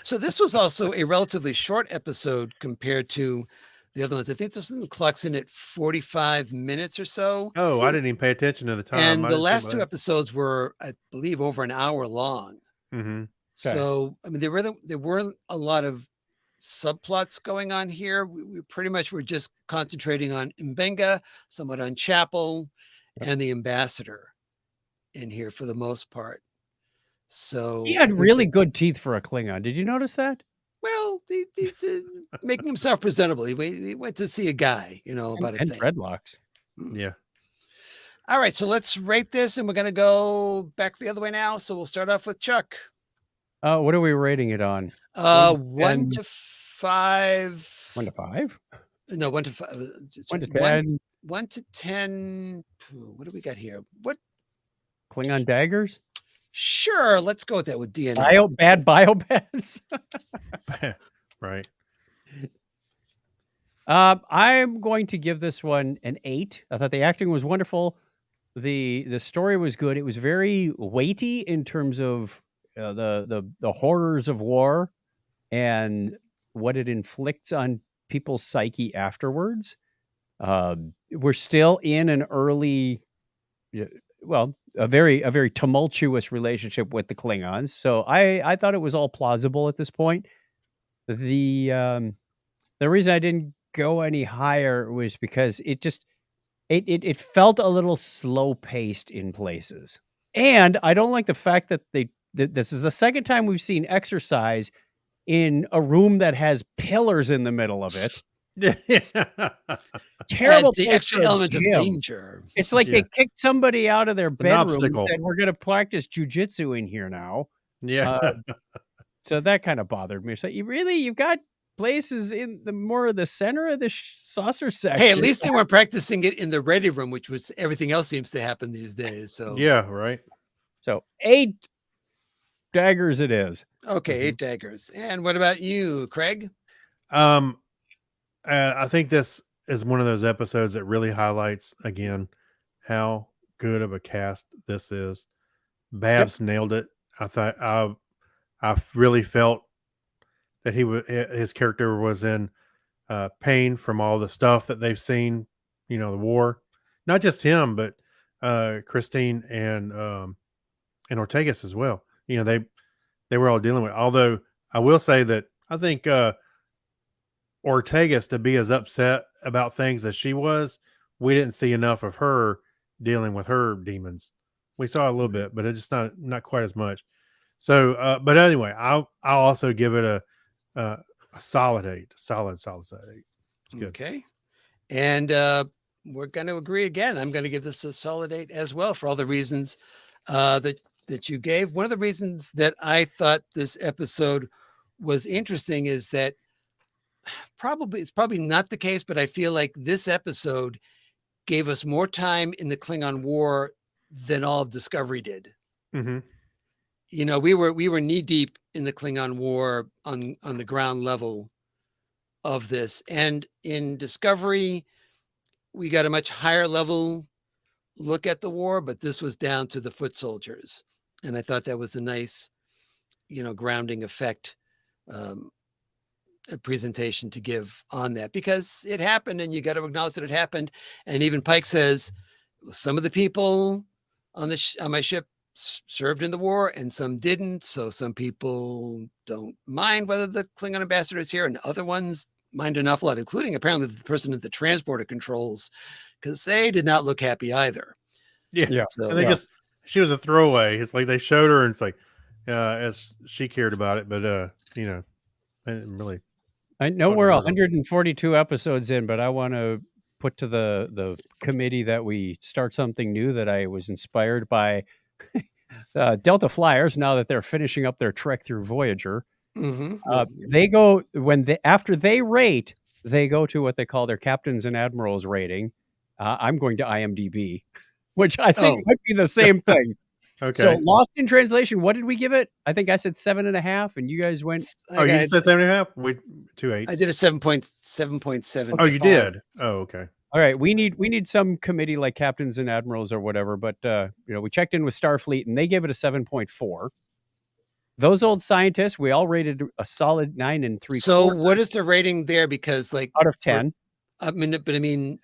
So this was also a relatively short episode compared to the other ones. I think this one clocks in at 45 minutes or so. Oh, I didn't even pay attention to the time. And I the didn't think last about two that. episodes were, I believe, over an hour long. Mm-hmm. Okay. So, I mean, there weren't a lot of subplots going on here. We pretty much were just concentrating on Mbenga, somewhat on Chapel, and the ambassador in here for the most part. So He I had think really that, good teeth for a Klingon. Did you notice that? well, he's making himself presentable. He went to see a guy, about a And thing. dreadlocks. Yeah. All right, so let's rate this, and we're going to go back the other way now. So we'll start off with Chuck. What are we rating it on? 1 10? to 5. 1 to 5? No, 1 to 5. 1 to 1, 10? 1 to 10. What do we got here? What? Klingon daggers? Sure, let's go with that with DNA. Bad biopads? Right. I'm going to give this one an 8. I thought the acting was wonderful. The story was good. It was very weighty in terms of the horrors of war and what it inflicts on people's psyche afterwards. We're still in an early, a very tumultuous relationship with the Klingons. So I thought it was all plausible at this point. The reason I didn't go any higher was because it felt a little slow paced in places. And I don't like the fact that this is the second time we've seen exercise in a room that has pillars in the middle of it. Terrible Adds the place extra for a element of gym. danger. It's like they kicked somebody out of their bedroom and obstacle. said, "We're going to practice jujitsu in here now." Yeah. So that kind of bothered me. So you've got places in more of the center of the saucer section. Hey, at least they weren't practicing it in the ready room, which was everything else seems to happen these days. So Yeah, right. So 8 daggers it is. okay, 8 daggers. And what about you, Craig? I think this is one of those episodes that really highlights again how good of a cast this is. Babs nailed it. I thought I really felt that his character was in pain from all the stuff that they've seen, the war. Not just him, but Christine and Ortegas as well. They were all dealing with. Although I will say that I think Ortegas to be as upset about things as she was, we didn't see enough of her dealing with her demons. We saw a little bit, but it's just not quite as much. So, but anyway, I'll also give it a solid 8, solid 8. It's good. Okay. And we're going to agree again. I'm going to give this a solid 8 as well for all the reasons that you gave. One of the reasons that I thought this episode was interesting is that it's probably not the case, but I feel like this episode gave us more time in the Klingon War than all of Discovery did. Mm-hmm. We were knee deep in the Klingon War on the ground level of this, and in Discovery, we got a much higher level look at the war, but this was down to the foot soldiers, and I thought that was a nice, grounding effect. A presentation to give on that because it happened and you got to acknowledge that it happened. And even Pike says some of the people on my ship served in the war and some didn't. So some people don't mind whether the Klingon ambassador is here and other ones mind an awful lot, including apparently the person at the transporter controls, because they did not look happy either. Yeah. So And they she was a throwaway. It's like they showed her and it's like, as she cared about it, but I didn't really. I know we're 142 episodes in, but I want to put to the committee that we start something new that I was inspired by Delta Flyers now that they're finishing up their trek through Voyager. They go after they rate, they go to what they call their captains and admirals rating. I'm going to IMDb, which I think might be the same thing. Okay. So Lost in Translation, what did we give it? I think I said 7.5, and you guys went. Oh, you said 7.5? We 2.8. I did a 7.7. Oh, you did? Oh, okay. All right, we need some committee like captains and admirals or whatever, but we checked in with Starfleet and they gave it a 7.4. Those old scientists, we all rated a solid 9 3/4. So what is the rating there? Because out of 10. I mean,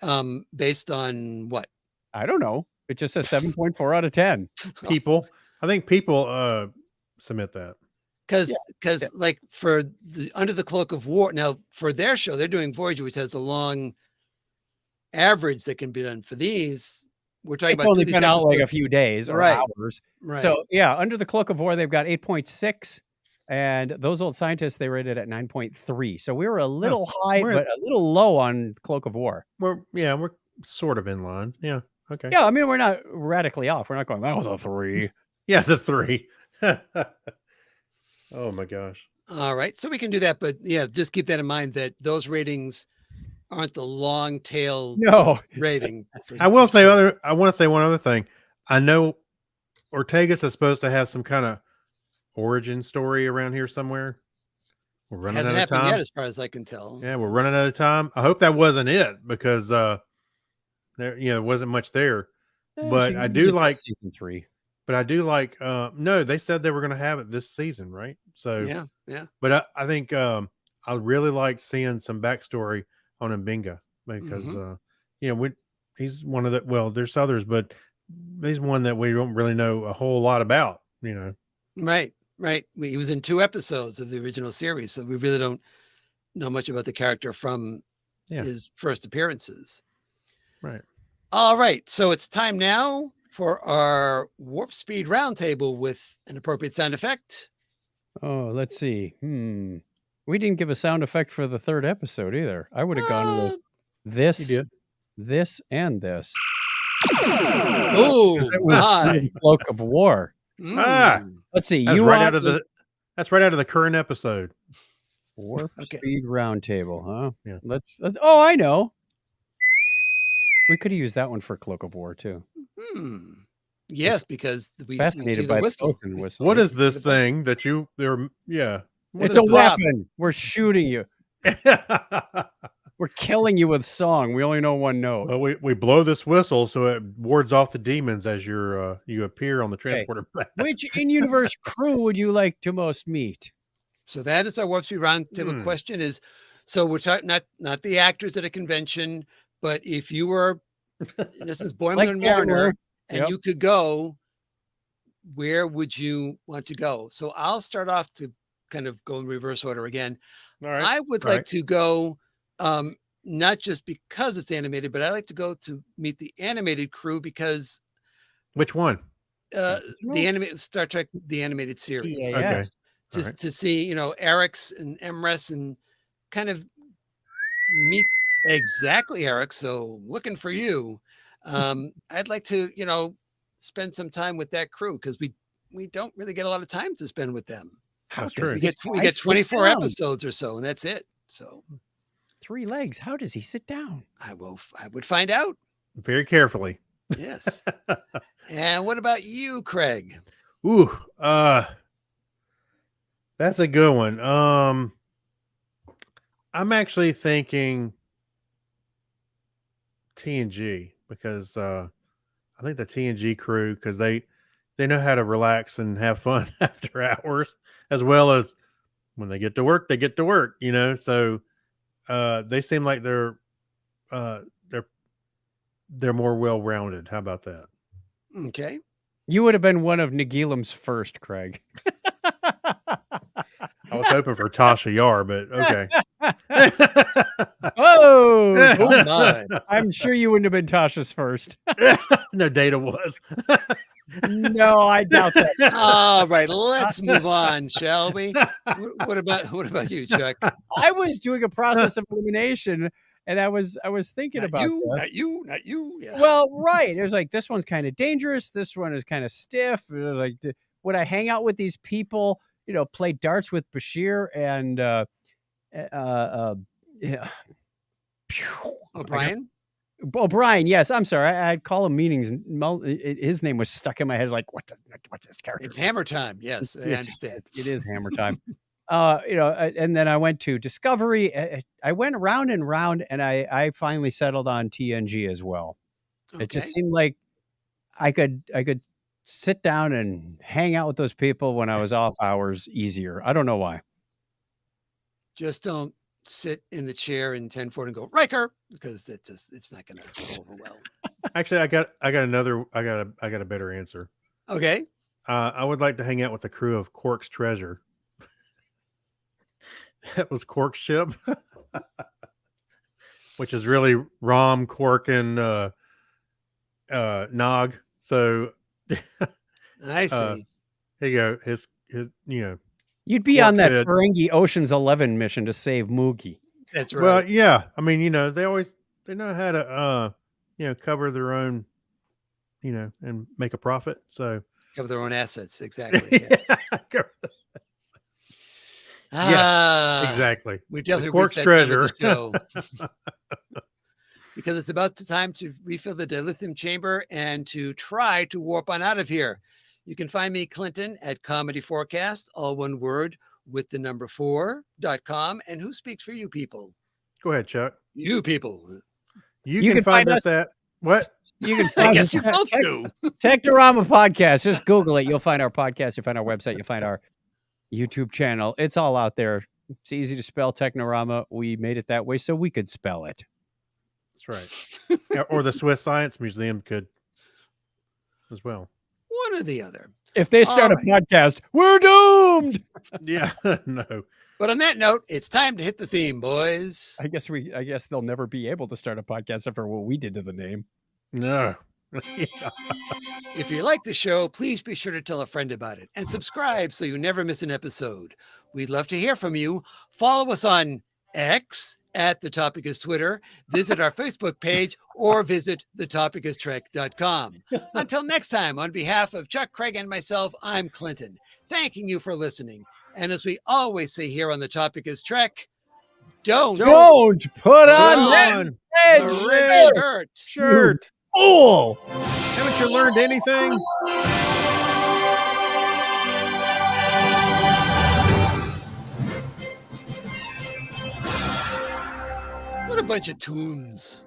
based on what? I don't know. It just says 7.4 out of 10. People, I think people submit that. Because like for the Under the Cloak of War, now for their show, they're doing Voyager, which has a long average that can be done. For these, we're talking about only been out like a few days or hours. Right. So Under the Cloak of War, they've got 8.6, and those old scientists they rated at 9.3. So we were a little high, but a little low on Cloak of War. We're sort of in line. Yeah. Okay. Yeah, I mean we're not radically off. We're not going, that was a 3. Yeah, the 3. Oh my gosh. All right. So we can do that, but just keep that in mind that those ratings aren't the long tail rating. I want to say one other thing. I know Ortegas is supposed to have some kind of origin story around here somewhere. We're running out of time yet, as far as I can tell. Yeah, we're running out of time. I hope that wasn't it, because there wasn't much there. But I do like season 3. But I do like no, they said they were going to have it this season, right? So yeah. But I think I really like seeing some backstory on M'Benga, because he's one of the, well, there's others, but he's one that we don't really know a whole lot about, Right. He was in 2 episodes of the original series, so we really don't know much about the character from his first appearances. Right. All right. So it's time now for our Warp Speed Roundtable with an appropriate sound effect. Oh, let's see. We didn't give a sound effect for the 3rd episode either. I would have gone with this, this, and this. Oh, it was Cloak of War. Let's see. That's right out of the current episode. Warp Speed Roundtable, huh? Yeah. Let's. Oh, I know. We could have used that one for Cloak of War too. Yes, because we fascinated see by the whistle. What is this thing that it's a weapon. We're shooting you. We're killing you with song. We only know one note. Well, we blow this whistle so it wards off the demons as you appear on the transporter. Which in-universe crew would you like to most meet? So that is our Warp Speed Roundtable question. Is so we're talking not the actors at a convention, but if you were, this is Boimler and Mariner, and you could go, where would you want to go? So I'll start off to kind of go in reverse order again. All right. I would like to go, not just because it's animated, but I like to go to meet the animated crew because. Which one? The animated Star Trek, the animated series. Okay. To see, Eric's and Emrys and kind of meet exactly Eric. So looking for you. I'd like to, spend some time with that crew because we don't really get a lot of time to spend with them. That's true. We get 24 episodes or so, and that's it. So 3 legs. How does he sit down? I would find out very carefully. Yes. And what about you, Craig? Ooh, that's a good one. I'm actually thinking TNG because I think the TNG crew, because they know how to relax and have fun after hours, as well as when they get to work, they get to work, so they seem like they're more well-rounded. How about that? Okay. You would have been one of Nagilam's first, Craig. I I was hoping for Tasha Yar, but okay. Oh, Oh my. I'm sure you wouldn't have been Tasha's first. No, Data was. No, I doubt that. All right, let's move on, shall we? What about you, Chuck? I was doing a process of elimination, and I was thinking Not about you, this. not you. Yeah. Well, right. It was like, this one's kind of dangerous. This one is kind of stiff. Like, would I hang out with these people? Play darts with Bashir and yeah. O'Brien? O'Brien, yes. I'm sorry. I'd call him meetings. His name was stuck in my head. Like, what's this character? It's Hammer Time. Yes, I understand. It is Hammer Time. And then I went to Discovery. I went round and round, and I finally settled on TNG as well. Okay. It just seemed like I could sit down and hang out with those people when I was off hours easier. I don't know why. Just don't sit in the chair in 1040 and go Riker, because it's not going to go over well. Actually, I got a better answer. Okay. I would like to hang out with the crew of Quark's Treasure. That was Quark's ship, which is really Rom, Quark, and Nog. So I see. here you go. His You'd be Quark on that said- Ferengi Ocean's 11 mission to save Moogie. That's right. Well, yeah. I mean, they know how to cover their own, and make a profit. So cover their own assets. Exactly. Yeah. Yes, exactly. We definitely Quark's reached that time of Treasure. the show. Because it's about time to refill the dilithium chamber and to try to warp on out of here. You can find me, Clinton, at Comedy Forecast, all one word, with the number 4.com. And who speaks for you people? Go ahead, Chuck. You people. You can find us at what? You can I find guess us you at both do. Technorama Podcast. Just Google it. You'll find our podcast. You'll find our website. You'll find our YouTube channel. It's all out there. It's easy to spell Technorama. We made it that way so we could spell it. That's right. Yeah, or the Swiss Science Museum could as well. One or the other. If they start All a podcast, we're doomed. Yeah, no. But on that note, it's time to hit the theme, boys. I guess they'll never be able to start a podcast after what we did to the name. No. If you like the show, please be sure to tell a friend about it and subscribe so you never miss an episode. We'd love to hear from you. Follow us on X at The Topic is Twitter, visit our Facebook page, or visit thetopicstrek.com. Until next time, on behalf of Chuck, Craig, and myself, I'm Clinton, thanking you for listening. And as we always say here on The Topic is Trek, don't put on on that the red Shirt. fool. Haven't you learned anything? What a bunch of tunes.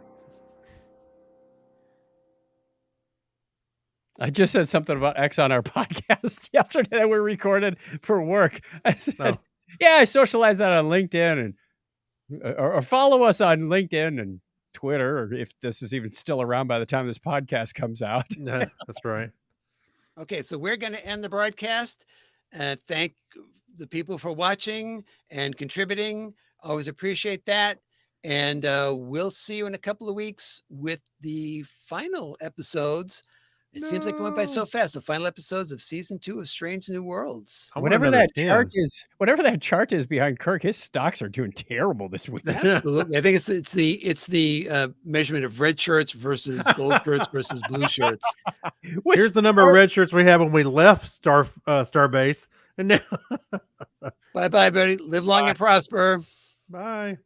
I just said something about X on our podcast yesterday that we recorded for work. I said, yeah, I socialized that on LinkedIn or follow us on LinkedIn and Twitter, or if this is even still around by the time this podcast comes out. No, that's right. Okay, so we're going to end the broadcast. Thank the people for watching and contributing. Always appreciate that. And we'll see you in a couple of weeks with the final episodes. It seems like it went by so fast. The final episodes of season 2 of Strange New Worlds. Whatever that chart is behind Kirk, his stocks are doing terrible this week. Absolutely. I think it's the measurement of red shirts versus gold shirts versus blue shirts. Here's the number of red shirts we had when we left Starbase. And now Bye-bye, buddy. Live long and prosper. Bye.